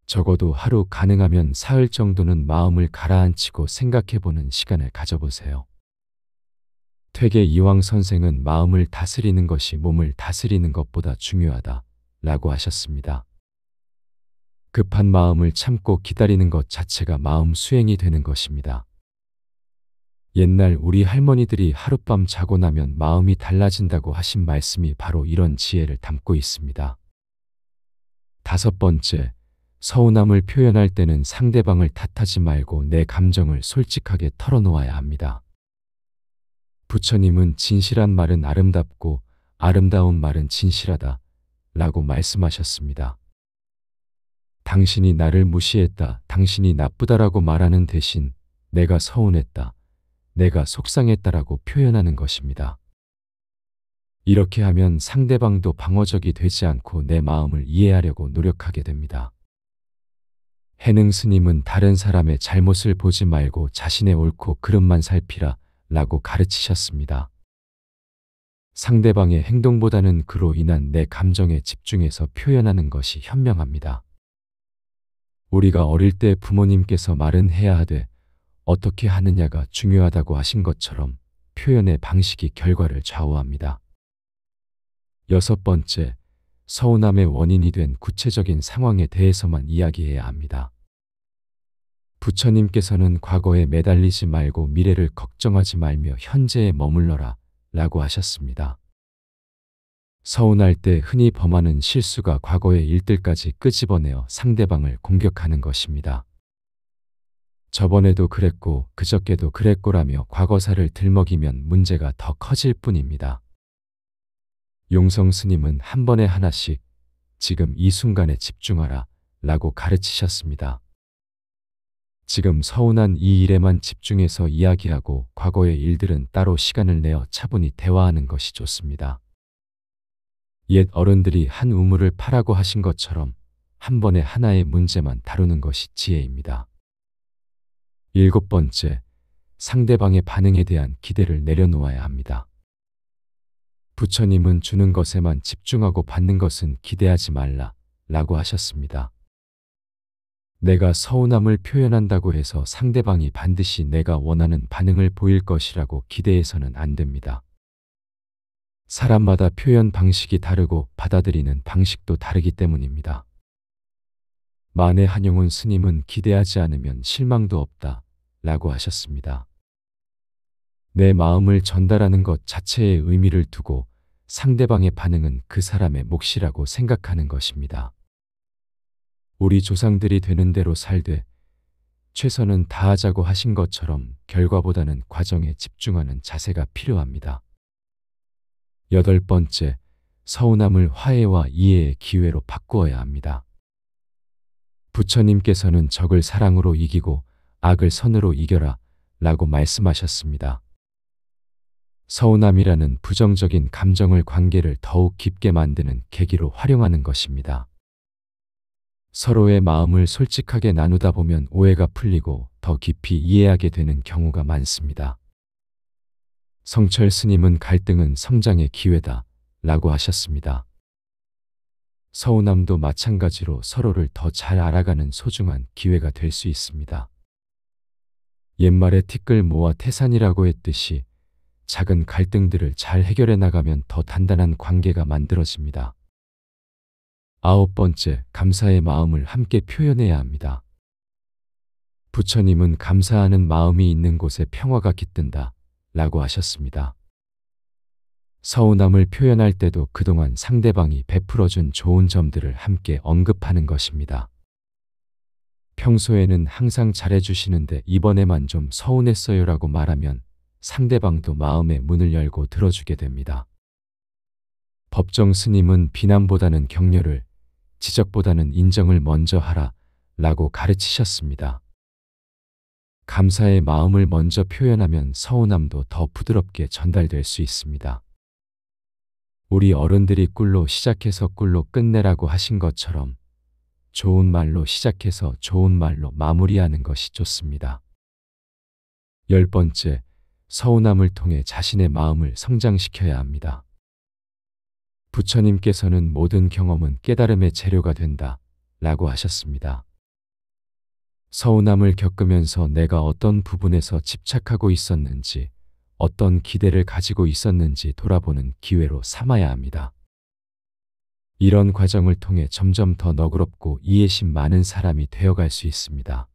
적어도 하루, 가능하면 사흘 정도는 마음을 가라앉히고 생각해보는 시간을 가져보세요. 퇴계 이황 선생은 마음을 다스리는 것이 몸을 다스리는 것보다 중요하다 라고 하셨습니다. 급한 마음을 참고 기다리는 것 자체가 마음 수행이 되는 것입니다. 옛날 우리 할머니들이 하룻밤 자고 나면 마음이 달라진다고 하신 말씀이 바로 이런 지혜를 담고 있습니다. 5번째, 서운함을 표현할 때는 상대방을 탓하지 말고 내 감정을 솔직하게 털어놓아야 합니다. 부처님은 진실한 말은 아름답고 아름다운 말은 진실하다 라고 말씀하셨습니다. 당신이 나를 무시했다, 당신이 나쁘다라고 말하는 대신 내가 서운했다, 내가 속상했다라고 표현하는 것입니다. 이렇게 하면 상대방도 방어적이 되지 않고 내 마음을 이해하려고 노력하게 됩니다. 해능 스님은 다른 사람의 잘못을 보지 말고 자신의 옳고 그름만 살피라 라고 가르치셨습니다. 상대방의 행동보다는 그로 인한 내 감정에 집중해서 표현하는 것이 현명합니다. 우리가 어릴 때 부모님께서 말은 해야 하되 어떻게 하느냐가 중요하다고 하신 것처럼 표현의 방식이 결과를 좌우합니다. 6번째, 서운함의 원인이 된 구체적인 상황에 대해서만 이야기해야 합니다. 부처님께서는 과거에 매달리지 말고 미래를 걱정하지 말며 현재에 머물러라 라고 하셨습니다. 서운할 때 흔히 범하는 실수가 과거의 일들까지 끄집어내어 상대방을 공격하는 것입니다. 저번에도 그랬고 그저께도 그랬고라며 과거사를 들먹이면 문제가 더 커질 뿐입니다. 용성 스님은 한 번에 하나씩 지금 이 순간에 집중하라 라고 가르치셨습니다. 지금 서운한 이 일에만 집중해서 이야기하고 과거의 일들은 따로 시간을 내어 차분히 대화하는 것이 좋습니다. 옛 어른들이 한 우물을 파라고 하신 것처럼 한 번에 하나의 문제만 다루는 것이 지혜입니다. 7번째, 상대방의 반응에 대한 기대를 내려놓아야 합니다. 부처님은 주는 것에만 집중하고 받는 것은 기대하지 말라 라고 하셨습니다. 내가 서운함을 표현한다고 해서 상대방이 반드시 내가 원하는 반응을 보일 것이라고 기대해서는 안 됩니다. 사람마다 표현 방식이 다르고 받아들이는 방식도 다르기 때문입니다. 만해 한용운 스님은 기대하지 않으면 실망도 없다 라고 하셨습니다. 내 마음을 전달하는 것 자체의 의미를 두고 상대방의 반응은 그 사람의 몫이라고 생각하는 것입니다. 우리 조상들이 되는 대로 살되 최선은 다하자고 하신 것처럼 결과보다는 과정에 집중하는 자세가 필요합니다. 8번째, 서운함을 화해와 이해의 기회로 바꾸어야 합니다. 부처님께서는 적을 사랑으로 이기고 악을 선으로 이겨라 라고 말씀하셨습니다. 서운함이라는 부정적인 감정을 관계를 더욱 깊게 만드는 계기로 활용하는 것입니다. 서로의 마음을 솔직하게 나누다 보면 오해가 풀리고 더 깊이 이해하게 되는 경우가 많습니다. 성철 스님은 갈등은 성장의 기회다 라고 하셨습니다. 서운함도 마찬가지로 서로를 더 잘 알아가는 소중한 기회가 될 수 있습니다. 옛말에 티끌 모아 태산이라고 했듯이 작은 갈등들을 잘 해결해 나가면 더 단단한 관계가 만들어집니다. 9번째, 감사의 마음을 함께 표현해야 합니다. 부처님은 감사하는 마음이 있는 곳에 평화가 깃든다 라고 하셨습니다. 서운함을 표현할 때도 그동안 상대방이 베풀어준 좋은 점들을 함께 언급하는 것입니다. 평소에는 항상 잘해주시는데 이번에만 좀 서운했어요라고 말하면 상대방도 마음의 문을 열고 들어주게 됩니다. 법정 스님은 비난보다는 격려를, 지적보다는 인정을 먼저 하라 라고 가르치셨습니다. 감사의 마음을 먼저 표현하면 서운함도 더 부드럽게 전달될 수 있습니다. 우리 어른들이 꿀로 시작해서 꿀로 끝내라고 하신 것처럼 좋은 말로 시작해서 좋은 말로 마무리하는 것이 좋습니다. 10번째, 서운함을 통해 자신의 마음을 성장시켜야 합니다. 부처님께서는 모든 경험은 깨달음의 재료가 된다 라고 하셨습니다. 서운함을 겪으면서 내가 어떤 부분에서 집착하고 있었는지, 어떤 기대를 가지고 있었는지 돌아보는 기회로 삼아야 합니다. 이런 과정을 통해 점점 더 너그럽고 이해심 많은 사람이 되어갈 수 있습니다.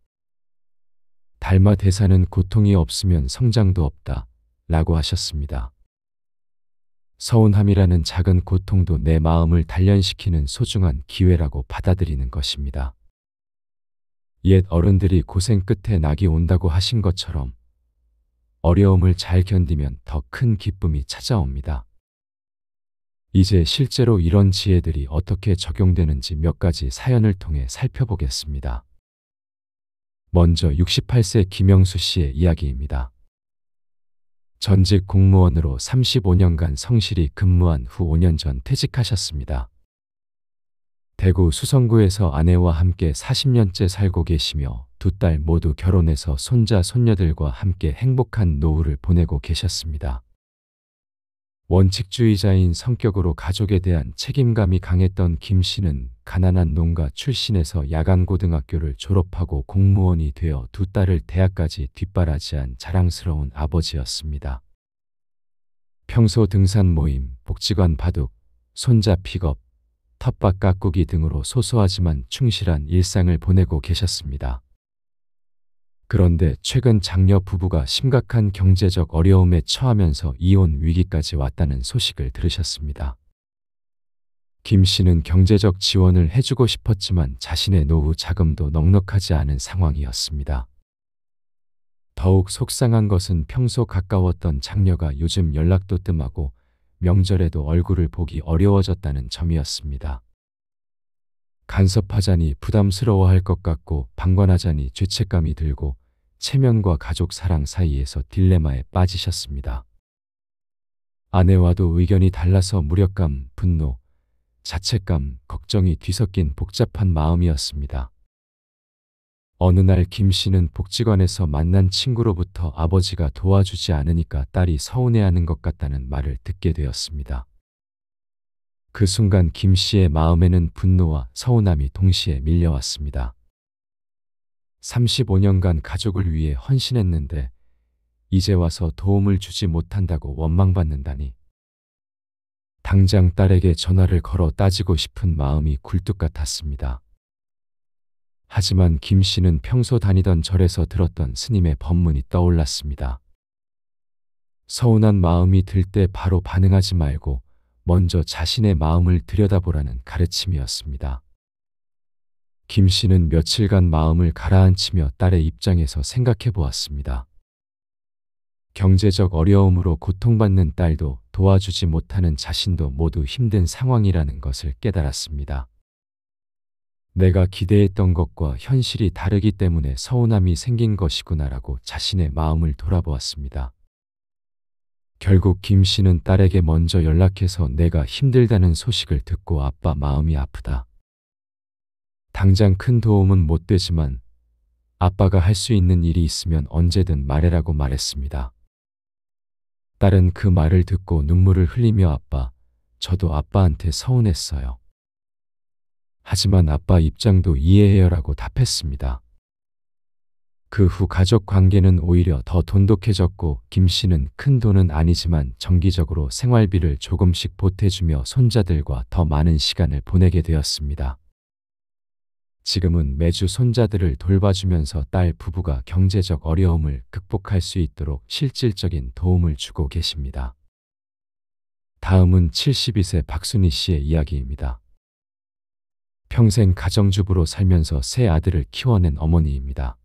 달마 대사는 고통이 없으면 성장도 없다 라고 하셨습니다. 서운함이라는 작은 고통도 내 마음을 단련시키는 소중한 기회라고 받아들이는 것입니다. 옛 어른들이 고생 끝에 낙이 온다고 하신 것처럼 어려움을 잘 견디면 더 큰 기쁨이 찾아옵니다. 이제 실제로 이런 지혜들이 어떻게 적용되는지 몇 가지 사연을 통해 살펴보겠습니다. 먼저 68세 김영수 씨의 이야기입니다. 전직 공무원으로 35년간 성실히 근무한 후 5년 전 퇴직하셨습니다. 대구 수성구에서 아내와 함께 40년째 살고 계시며 두 딸 모두 결혼해서 손자, 손녀들과 함께 행복한 노후를 보내고 계셨습니다. 원칙주의자인 성격으로 가족에 대한 책임감이 강했던 김 씨는 가난한 농가 출신에서 야간고등학교를 졸업하고 공무원이 되어 두 딸을 대학까지 뒷바라지한 자랑스러운 아버지였습니다. 평소 등산 모임, 복지관 바둑, 손자 픽업, 텃밭 가꾸기 등으로 소소하지만 충실한 일상을 보내고 계셨습니다. 그런데 최근 장녀 부부가 심각한 경제적 어려움에 처하면서 이혼 위기까지 왔다는 소식을 들으셨습니다. 김 씨는 경제적 지원을 해주고 싶었지만 자신의 노후 자금도 넉넉하지 않은 상황이었습니다. 더욱 속상한 것은 평소 가까웠던 장녀가 요즘 연락도 뜸하고 명절에도 얼굴을 보기 어려워졌다는 점이었습니다. 간섭하자니 부담스러워할 것 같고 방관하자니 죄책감이 들고 체면과 가족 사랑 사이에서 딜레마에 빠지셨습니다. 아내와도 의견이 달라서 무력감, 분노, 자책감, 걱정이 뒤섞인 복잡한 마음이었습니다. 어느 날 김 씨는 복지관에서 만난 친구로부터 아버지가 도와주지 않으니까 딸이 서운해하는 것 같다는 말을 듣게 되었습니다. 그 순간 김 씨의 마음에는 분노와 서운함이 동시에 밀려왔습니다. 35년간 가족을 위해 헌신했는데 이제 와서 도움을 주지 못한다고 원망받는다니. 당장 딸에게 전화를 걸어 따지고 싶은 마음이 굴뚝 같았습니다. 하지만 김 씨는 평소 다니던 절에서 들었던 스님의 법문이 떠올랐습니다. 서운한 마음이 들 때 바로 반응하지 말고 먼저 자신의 마음을 들여다보라는 가르침이었습니다. 김 씨는 며칠간 마음을 가라앉히며 딸의 입장에서 생각해 보았습니다. 경제적 어려움으로 고통받는 딸도 도와주지 못하는 자신도 모두 힘든 상황이라는 것을 깨달았습니다. 내가 기대했던 것과 현실이 다르기 때문에 서운함이 생긴 것이구나라고 자신의 마음을 돌아보았습니다. 결국 김 씨는 딸에게 먼저 연락해서 내가 힘들다는 소식을 듣고 아빠 마음이 아프다. 당장 큰 도움은 못 되지만 아빠가 할 수 있는 일이 있으면 언제든 말해라고 말했습니다. 딸은 그 말을 듣고 눈물을 흘리며 아빠, 저도 아빠한테 서운했어요. 하지만 아빠 입장도 이해해요라고 답했습니다. 그 후 가족 관계는 오히려 더 돈독해졌고 김 씨는 큰 돈은 아니지만 정기적으로 생활비를 조금씩 보태주며 손자들과 더 많은 시간을 보내게 되었습니다. 지금은 매주 손자들을 돌봐주면서 딸 부부가 경제적 어려움을 극복할 수 있도록 실질적인 도움을 주고 계십니다. 다음은 72세 박순희 씨의 이야기입니다. 평생 가정주부로 살면서 세 아들을 키워낸 어머니입니다.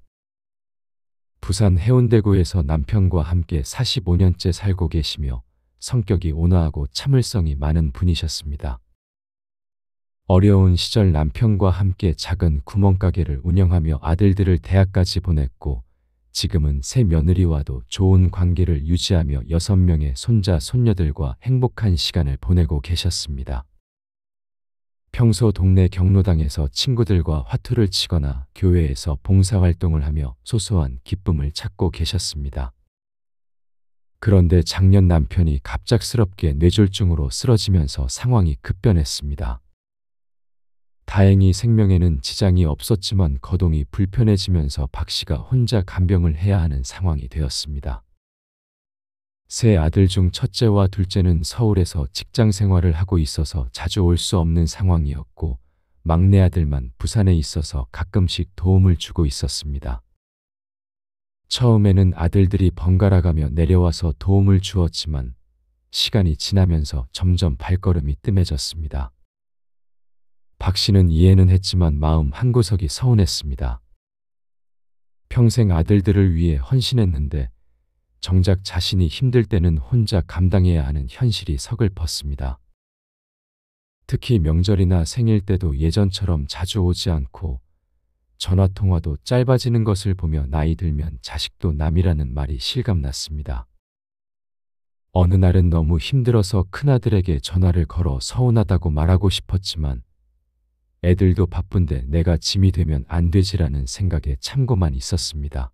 부산 해운대구에서 남편과 함께 45년째 살고 계시며 성격이 온화하고 참을성이 많은 분이셨습니다. 어려운 시절 남편과 함께 작은 구멍가게를 운영하며 아들들을 대학까지 보냈고 지금은 새 며느리와도 좋은 관계를 유지하며 6명의 손자, 손녀들과 행복한 시간을 보내고 계셨습니다. 평소 동네 경로당에서 친구들과 화투를 치거나 교회에서 봉사활동을 하며 소소한 기쁨을 찾고 계셨습니다. 그런데 작년 남편이 갑작스럽게 뇌졸중으로 쓰러지면서 상황이 급변했습니다. 다행히 생명에는 지장이 없었지만 거동이 불편해지면서 박 씨가 혼자 간병을 해야 하는 상황이 되었습니다. 세 아들 중 첫째와 둘째는 서울에서 직장 생활을 하고 있어서 자주 올 수 없는 상황이었고 막내 아들만 부산에 있어서 가끔씩 도움을 주고 있었습니다. 처음에는 아들들이 번갈아가며 내려와서 도움을 주었지만 시간이 지나면서 점점 발걸음이 뜸해졌습니다. 박 씨는 이해는 했지만 마음 한구석이 서운했습니다. 평생 아들들을 위해 헌신했는데 정작 자신이 힘들 때는 혼자 감당해야 하는 현실이 서글펐습니다. 특히 명절이나 생일 때도 예전처럼 자주 오지 않고 전화통화도 짧아지는 것을 보며 나이 들면 자식도 남이라는 말이 실감났습니다. 어느 날은 너무 힘들어서 큰아들에게 전화를 걸어 서운하다고 말하고 싶었지만 애들도 바쁜데 내가 짐이 되면 안 되지라는 생각에 참고만 있었습니다.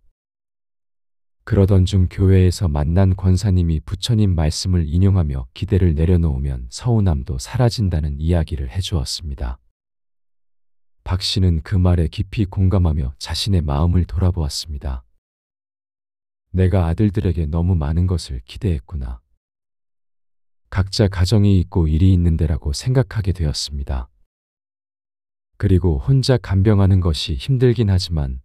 그러던 중 교회에서 만난 권사님이 부처님 말씀을 인용하며 기대를 내려놓으면 서운함도 사라진다는 이야기를 해주었습니다. 박 씨는 그 말에 깊이 공감하며 자신의 마음을 돌아보았습니다. 내가 아들들에게 너무 많은 것을 기대했구나. 각자 가정이 있고 일이 있는데라고 생각하게 되었습니다. 그리고 혼자 간병하는 것이 힘들긴 하지만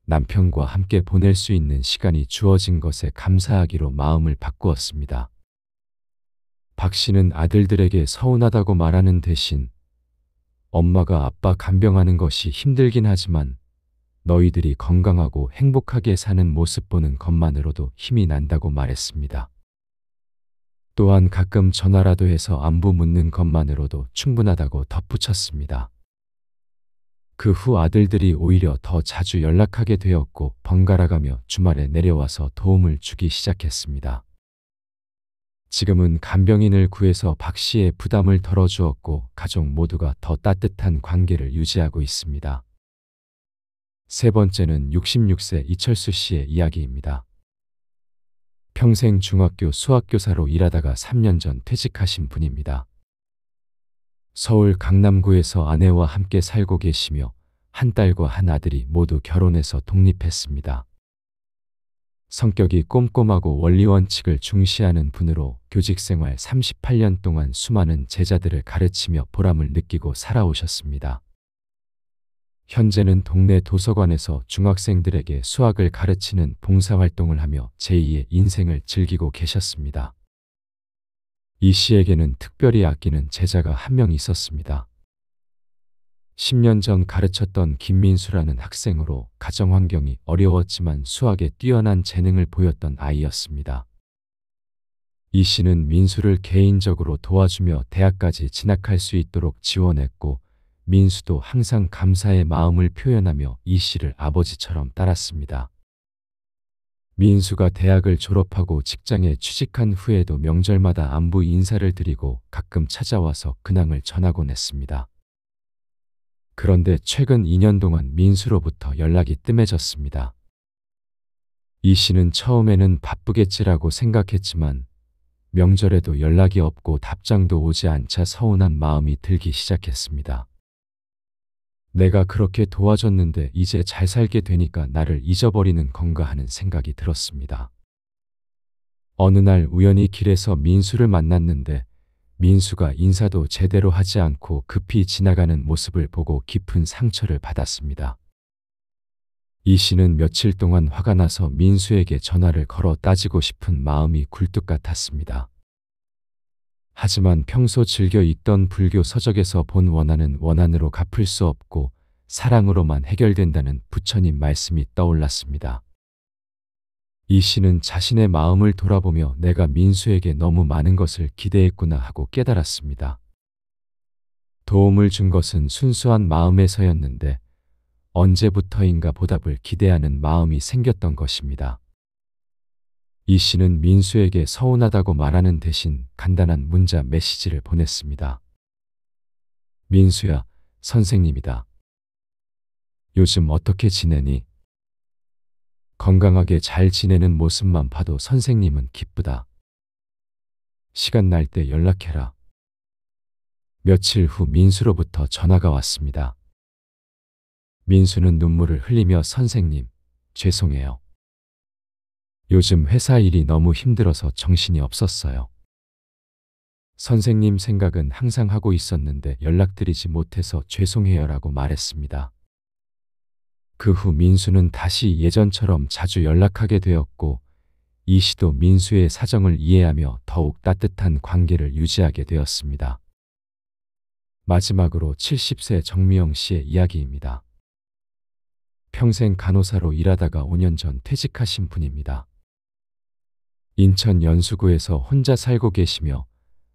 남편과 함께 보낼 수 있는 시간이 주어진 것에 감사하기로 마음을 바꾸었습니다. 박 씨는 아들들에게 서운하다고 말하는 대신 엄마가 아빠 간병하는 것이 힘들긴 하지만 너희들이 건강하고 행복하게 사는 모습 보는 것만으로도 힘이 난다고 말했습니다. 또한 가끔 전화라도 해서 안부 묻는 것만으로도 충분하다고 덧붙였습니다. 그 후 아들들이 오히려 더 자주 연락하게 되었고 번갈아가며 주말에 내려와서 도움을 주기 시작했습니다. 지금은 간병인을 구해서 박 씨의 부담을 덜어주었고 가족 모두가 더 따뜻한 관계를 유지하고 있습니다. 세 번째는 66세 이철수 씨의 이야기입니다. 평생 중학교 수학교사로 일하다가 3년 전 퇴직하신 분입니다. 서울 강남구에서 아내와 함께 살고 계시며 한 딸과 한 아들이 모두 결혼해서 독립했습니다. 성격이 꼼꼼하고 원리 원칙을 중시하는 분으로 교직 생활 38년 동안 수많은 제자들을 가르치며 보람을 느끼고 살아오셨습니다. 현재는 동네 도서관에서 중학생들에게 수학을 가르치는 봉사활동을 하며 제2의 인생을 즐기고 계셨습니다. 이 씨에게는 특별히 아끼는 제자가 한 명 있었습니다. 10년 전 가르쳤던 김민수라는 학생으로 가정 환경이 어려웠지만 수학에 뛰어난 재능을 보였던 아이였습니다. 이 씨는 민수를 개인적으로 도와주며 대학까지 진학할 수 있도록 지원했고 민수도 항상 감사의 마음을 표현하며 이 씨를 아버지처럼 따랐습니다. 민수가 대학을 졸업하고 직장에 취직한 후에도 명절마다 안부 인사를 드리고 가끔 찾아와서 근황을 전하곤 했습니다. 그런데 최근 2년 동안 민수로부터 연락이 뜸해졌습니다. 이 씨는 처음에는 바쁘겠지라고 생각했지만 명절에도 연락이 없고 답장도 오지 않자 서운한 마음이 들기 시작했습니다. 내가 그렇게 도와줬는데 이제 잘 살게 되니까 나를 잊어버리는 건가 하는 생각이 들었습니다. 어느 날 우연히 길에서 민수를 만났는데 민수가 인사도 제대로 하지 않고 급히 지나가는 모습을 보고 깊은 상처를 받았습니다. 이 씨는 며칠 동안 화가 나서 민수에게 전화를 걸어 따지고 싶은 마음이 굴뚝 같았습니다. 하지만 평소 즐겨 읽던 불교 서적에서 본 원한은 원한으로 갚을 수 없고 사랑으로만 해결된다는 부처님 말씀이 떠올랐습니다. 이 씨는 자신의 마음을 돌아보며 내가 민수에게 너무 많은 것을 기대했구나 하고 깨달았습니다. 도움을 준 것은 순수한 마음에서였는데 언제부터인가 보답을 기대하는 마음이 생겼던 것입니다. 이 씨는 민수에게 서운하다고 말하는 대신 간단한 문자 메시지를 보냈습니다. 민수야, 선생님이다. 요즘 어떻게 지내니? 건강하게 잘 지내는 모습만 봐도 선생님은 기쁘다. 시간 날 때 연락해라. 며칠 후 민수로부터 전화가 왔습니다. 민수는 눈물을 흘리며 선생님, 죄송해요. 요즘 회사 일이 너무 힘들어서 정신이 없었어요. 선생님 생각은 항상 하고 있었는데 연락드리지 못해서 죄송해요라고 말했습니다. 그 후 민수는 다시 예전처럼 자주 연락하게 되었고 이 씨도 민수의 사정을 이해하며 더욱 따뜻한 관계를 유지하게 되었습니다. 마지막으로 70세 정미영 씨의 이야기입니다. 평생 간호사로 일하다가 5년 전 퇴직하신 분입니다. 인천 연수구에서 혼자 살고 계시며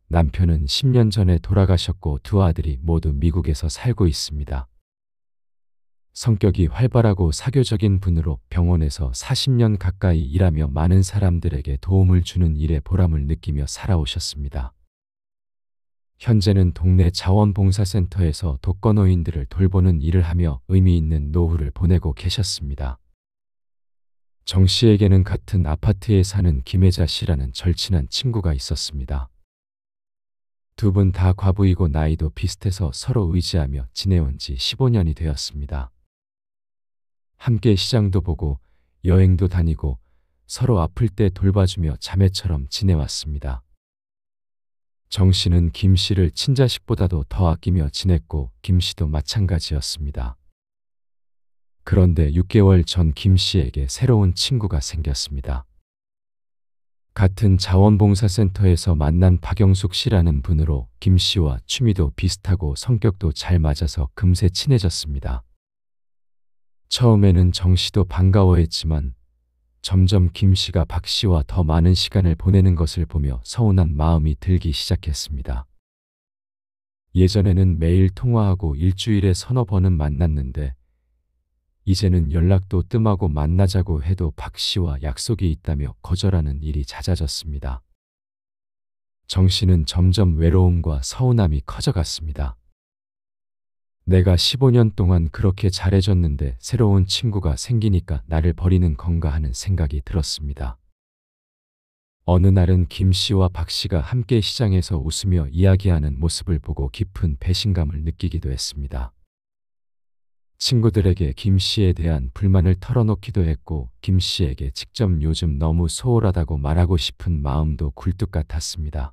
남편은 10년 전에 돌아가셨고 두 아들이 모두 미국에서 살고 있습니다. 성격이 활발하고 사교적인 분으로 병원에서 40년 가까이 일하며 많은 사람들에게 도움을 주는 일에 보람을 느끼며 살아오셨습니다. 현재는 동네 자원봉사센터에서 독거노인들을 돌보는 일을 하며 의미 있는 노후를 보내고 계셨습니다. 정 씨에게는 같은 아파트에 사는 김혜자 씨라는 절친한 친구가 있었습니다. 두 분 다 과부이고 나이도 비슷해서 서로 의지하며 지내온 지 15년이 되었습니다. 함께 시장도 보고 여행도 다니고 서로 아플 때 돌봐주며 자매처럼 지내왔습니다. 정 씨는 김 씨를 친자식보다도 더 아끼며 지냈고 김 씨도 마찬가지였습니다. 그런데 6개월 전 김 씨에게 새로운 친구가 생겼습니다. 같은 자원봉사센터에서 만난 박영숙 씨라는 분으로 김 씨와 취미도 비슷하고 성격도 잘 맞아서 금세 친해졌습니다. 처음에는 정 씨도 반가워했지만 점점 김 씨가 박 씨와 더 많은 시간을 보내는 것을 보며 서운한 마음이 들기 시작했습니다. 예전에는 매일 통화하고 일주일에 서너 번은 만났는데 이제는 연락도 뜸하고 만나자고 해도 박 씨와 약속이 있다며 거절하는 일이 잦아졌습니다. 정 씨는 점점 외로움과 서운함이 커져갔습니다. 내가 15년 동안 그렇게 잘해줬는데 새로운 친구가 생기니까 나를 버리는 건가 하는 생각이 들었습니다. 어느 날은 김 씨와 박 씨가 함께 시장에서 웃으며 이야기하는 모습을 보고 깊은 배신감을 느끼기도 했습니다. 친구들에게 김 씨에 대한 불만을 털어놓기도 했고 김 씨에게 직접 요즘 너무 소홀하다고 말하고 싶은 마음도 굴뚝 같았습니다.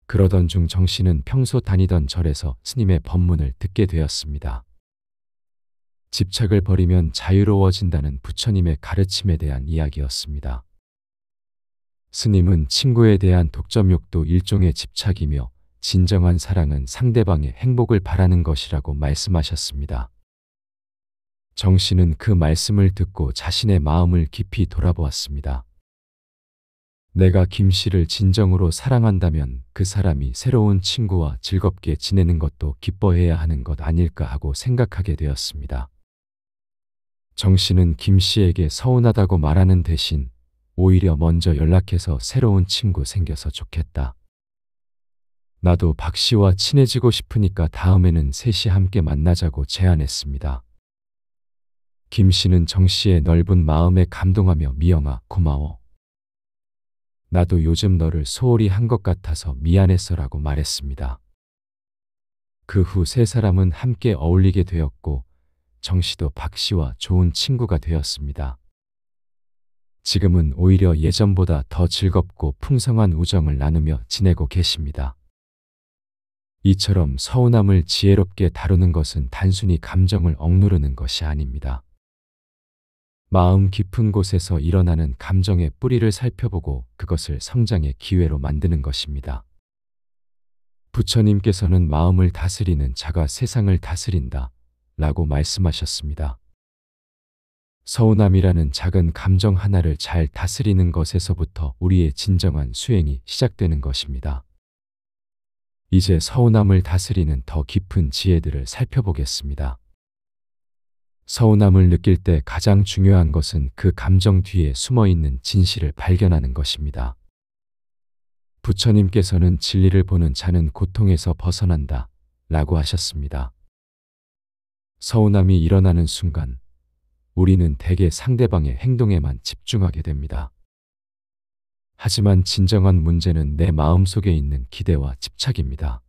그러던 중 정 씨는 평소 다니던 절에서 스님의 법문을 듣게 되었습니다. 집착을 버리면 자유로워진다는 부처님의 가르침에 대한 이야기였습니다. 스님은 친구에 대한 독점욕도 일종의 집착이며 진정한 사랑은 상대방의 행복을 바라는 것이라고 말씀하셨습니다. 정 씨는 그 말씀을 듣고 자신의 마음을 깊이 돌아보았습니다. 내가 김 씨를 진정으로 사랑한다면 그 사람이 새로운 친구와 즐겁게 지내는 것도 기뻐해야 하는 것 아닐까 하고 생각하게 되었습니다. 정 씨는 김 씨에게 서운하다고 말하는 대신 오히려 먼저 연락해서 새로운 친구 생겨서 좋겠다. 나도 박 씨와 친해지고 싶으니까 다음에는 셋이 함께 만나자고 제안했습니다. 김 씨는 정 씨의 넓은 마음에 감동하며 미영아 고마워. 나도 요즘 너를 소홀히 한 것 같아서 미안했어라고 말했습니다. 그 후 세 사람은 함께 어울리게 되었고 정 씨도 박 씨와 좋은 친구가 되었습니다. 지금은 오히려 예전보다 더 즐겁고 풍성한 우정을 나누며 지내고 계십니다. 이처럼 서운함을 지혜롭게 다루는 것은 단순히 감정을 억누르는 것이 아닙니다. 마음 깊은 곳에서 일어나는 감정의 뿌리를 살펴보고 그것을 성장의 기회로 만드는 것입니다. 부처님께서는 마음을 다스리는 자가 세상을 다스린다 라고 말씀하셨습니다. 서운함이라는 작은 감정 하나를 잘 다스리는 것에서부터 우리의 진정한 수행이 시작되는 것입니다. 이제 서운함을 다스리는 더 깊은 지혜들을 살펴보겠습니다. 서운함을 느낄 때 가장 중요한 것은 그 감정 뒤에 숨어있는 진실을 발견하는 것입니다. 부처님께서는 진리를 보는 자는 고통에서 벗어난다 라고 하셨습니다. 서운함이 일어나는 순간 우리는 대개 상대방의 행동에만 집중하게 됩니다. 하지만 진정한 문제는 내 마음속에 있는 기대와 집착입니다.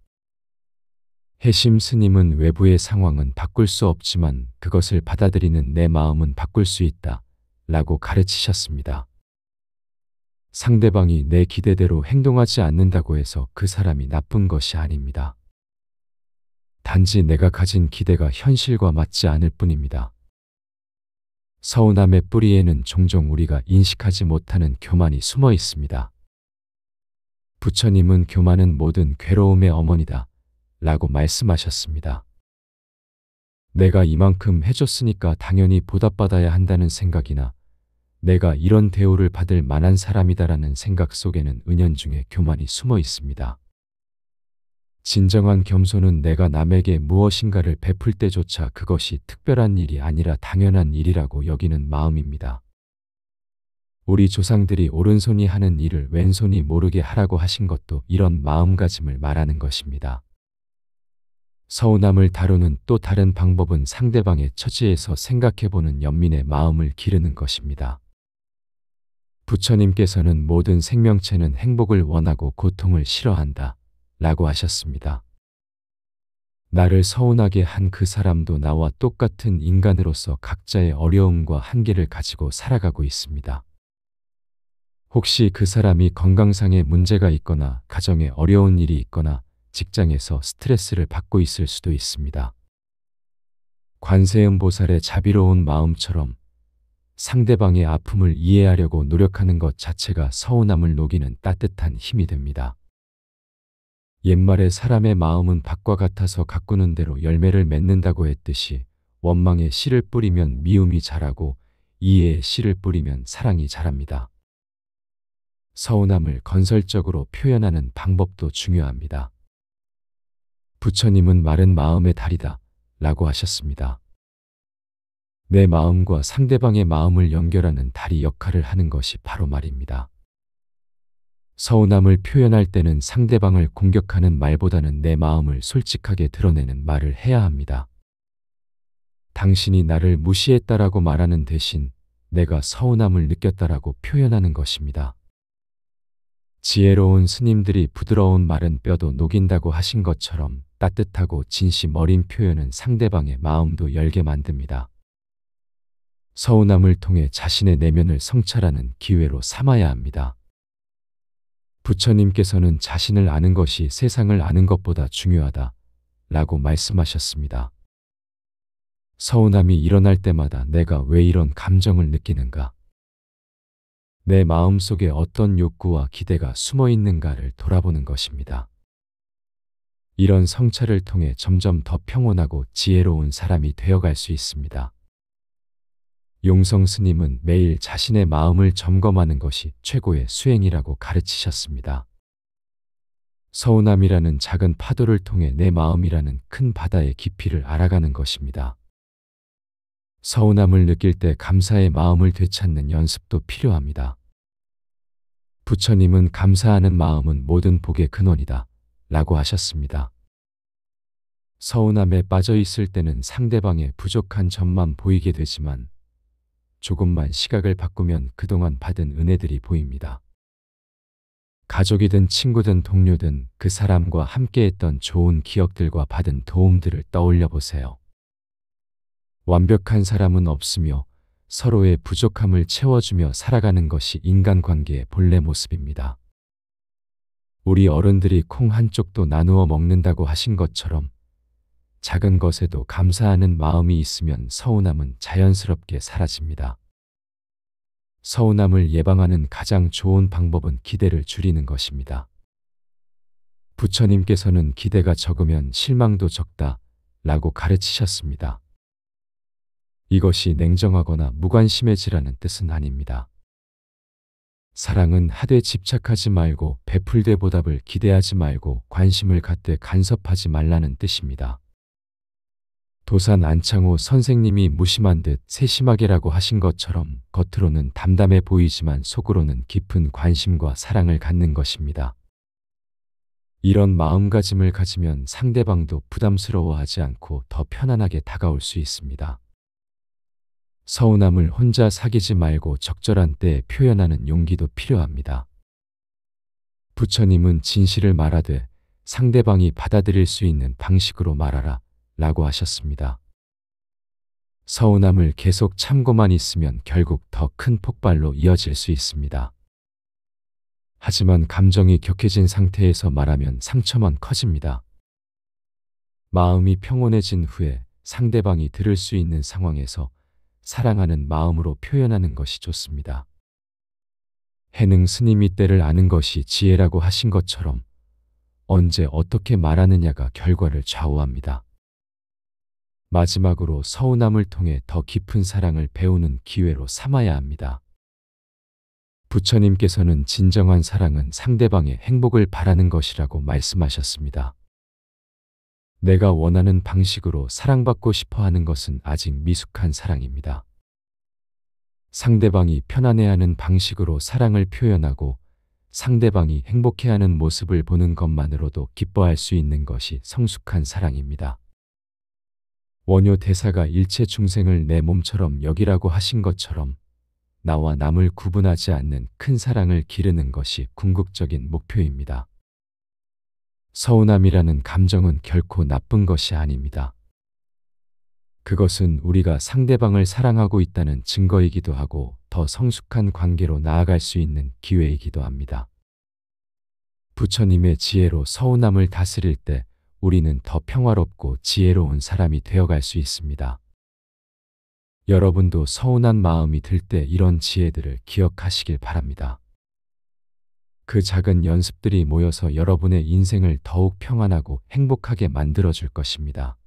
해심 스님은 외부의 상황은 바꿀 수 없지만 그것을 받아들이는 내 마음은 바꿀 수 있다 라고 가르치셨습니다. 상대방이 내 기대대로 행동하지 않는다고 해서 그 사람이 나쁜 것이 아닙니다. 단지 내가 가진 기대가 현실과 맞지 않을 뿐입니다. 서운함의 뿌리에는 종종 우리가 인식하지 못하는 교만이 숨어 있습니다. 부처님은 교만은 모든 괴로움의 어머니다 라고 말씀하셨습니다. 내가 이만큼 해줬으니까 당연히 보답받아야 한다는 생각이나 내가 이런 대우를 받을 만한 사람이다라는 생각 속에는 은연중에 교만이 숨어 있습니다. 진정한 겸손은 내가 남에게 무엇인가를 베풀 때조차 그것이 특별한 일이 아니라 당연한 일이라고 여기는 마음입니다. 우리 조상들이 오른손이 하는 일을 왼손이 모르게 하라고 하신 것도 이런 마음가짐을 말하는 것입니다. 서운함을 다루는 또 다른 방법은 상대방의 처지에서 생각해보는 연민의 마음을 기르는 것입니다. 부처님께서는 모든 생명체는 행복을 원하고 고통을 싫어한다 라고 하셨습니다. 나를 서운하게 한 그 사람도 나와 똑같은 인간으로서 각자의 어려움과 한계를 가지고 살아가고 있습니다. 혹시 그 사람이 건강상의 문제가 있거나 가정에 어려운 일이 있거나 직장에서 스트레스를 받고 있을 수도 있습니다. 관세음보살의 자비로운 마음처럼 상대방의 아픔을 이해하려고 노력하는 것 자체가 서운함을 녹이는 따뜻한 힘이 됩니다. 옛말에 사람의 마음은 밭과 같아서 가꾸는 대로 열매를 맺는다고 했듯이 원망의 씨를 뿌리면 미움이 자라고 이해의 씨를 뿌리면 사랑이 자랍니다. 서운함을 건설적으로 표현하는 방법도 중요합니다. 부처님은 마른 마음의 달이다 라고 하셨습니다. 내 마음과 상대방의 마음을 연결하는 다리 역할을 하는 것이 바로 말입니다. 서운함을 표현할 때는 상대방을 공격하는 말보다는 내 마음을 솔직하게 드러내는 말을 해야 합니다. 당신이 나를 무시했다라고 말하는 대신 내가 서운함을 느꼈다라고 표현하는 것입니다. 지혜로운 스님들이 부드러운 말은 뼈도 녹인다고 하신 것처럼 따뜻하고 진심 어린 표현은 상대방의 마음도 열게 만듭니다. 서운함을 통해 자신의 내면을 성찰하는 기회로 삼아야 합니다. 부처님께서는 자신을 아는 것이 세상을 아는 것보다 중요하다 라고 말씀하셨습니다. 서운함이 일어날 때마다 내가 왜 이런 감정을 느끼는가? 내 마음속에 어떤 욕구와 기대가 숨어 있는가를 돌아보는 것입니다. 이런 성찰을 통해 점점 더 평온하고 지혜로운 사람이 되어갈 수 있습니다. 용성 스님은 매일 자신의 마음을 점검하는 것이 최고의 수행이라고 가르치셨습니다. 서운함이라는 작은 파도를 통해 내 마음이라는 큰 바다의 깊이를 알아가는 것입니다. 서운함을 느낄 때 감사의 마음을 되찾는 연습도 필요합니다. 부처님은 감사하는 마음은 모든 복의 근원이다 라고 하셨습니다. 서운함에 빠져 있을 때는 상대방의 부족한 점만 보이게 되지만 조금만 시각을 바꾸면 그동안 받은 은혜들이 보입니다. 가족이든 친구든 동료든 그 사람과 함께했던 좋은 기억들과 받은 도움들을 떠올려 보세요. 완벽한 사람은 없으며 서로의 부족함을 채워주며 살아가는 것이 인간관계의 본래 모습입니다. 우리 어른들이 콩 한 쪽도 나누어 먹는다고 하신 것처럼 작은 것에도 감사하는 마음이 있으면 서운함은 자연스럽게 사라집니다. 서운함을 예방하는 가장 좋은 방법은 기대를 줄이는 것입니다. 부처님께서는 기대가 적으면 실망도 적다 라고 가르치셨습니다. 이것이 냉정하거나 무관심해지라는 뜻은 아닙니다. 사랑은 하되 집착하지 말고 베풀되 보답을 기대하지 말고 관심을 갖되 간섭하지 말라는 뜻입니다. 도산 안창호 선생님이 무심한 듯 세심하게라고 하신 것처럼 겉으로는 담담해 보이지만 속으로는 깊은 관심과 사랑을 갖는 것입니다. 이런 마음가짐을 가지면 상대방도 부담스러워하지 않고 더 편안하게 다가올 수 있습니다. 서운함을 혼자 사귀지 말고 적절한 때에 표현하는 용기도 필요합니다. 부처님은 진실을 말하되 상대방이 받아들일 수 있는 방식으로 말하라 라고 하셨습니다. 서운함을 계속 참고만 있으면 결국 더 큰 폭발로 이어질 수 있습니다. 하지만 감정이 격해진 상태에서 말하면 상처만 커집니다. 마음이 평온해진 후에 상대방이 들을 수 있는 상황에서 사랑하는 마음으로 표현하는 것이 좋습니다. 해능 스님이 때를 아는 것이 지혜라고 하신 것처럼 언제 어떻게 말하느냐가 결과를 좌우합니다. 마지막으로 서운함을 통해 더 깊은 사랑을 배우는 기회로 삼아야 합니다. 부처님께서는 진정한 사랑은 상대방의 행복을 바라는 것이라고 말씀하셨습니다. 내가 원하는 방식으로 사랑받고 싶어 하는 것은 아직 미숙한 사랑입니다. 상대방이 편안해하는 방식으로 사랑을 표현하고 상대방이 행복해하는 모습을 보는 것만으로도 기뻐할 수 있는 것이 성숙한 사랑입니다. 원효 대사가 일체 중생을 내 몸처럼 여기라고 하신 것처럼 나와 남을 구분하지 않는 큰 사랑을 기르는 것이 궁극적인 목표입니다. 서운함이라는 감정은 결코 나쁜 것이 아닙니다. 그것은 우리가 상대방을 사랑하고 있다는 증거이기도 하고 더 성숙한 관계로 나아갈 수 있는 기회이기도 합니다. 부처님의 지혜로 서운함을 다스릴 때 우리는 더 평화롭고 지혜로운 사람이 되어갈 수 있습니다. 여러분도 서운한 마음이 들 때 이런 지혜들을 기억하시길 바랍니다. 그 작은 연습들이 모여서 여러분의 인생을 더욱 평안하고 행복하게 만들어줄 것입니다.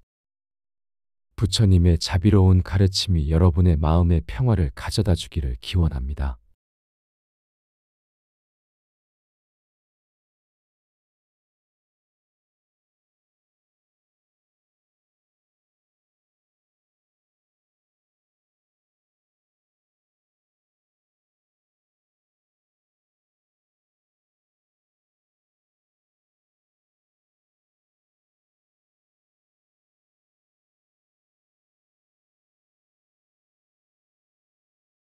부처님의 자비로운 가르침이 여러분의 마음의 평화를 가져다 주기를 기원합니다.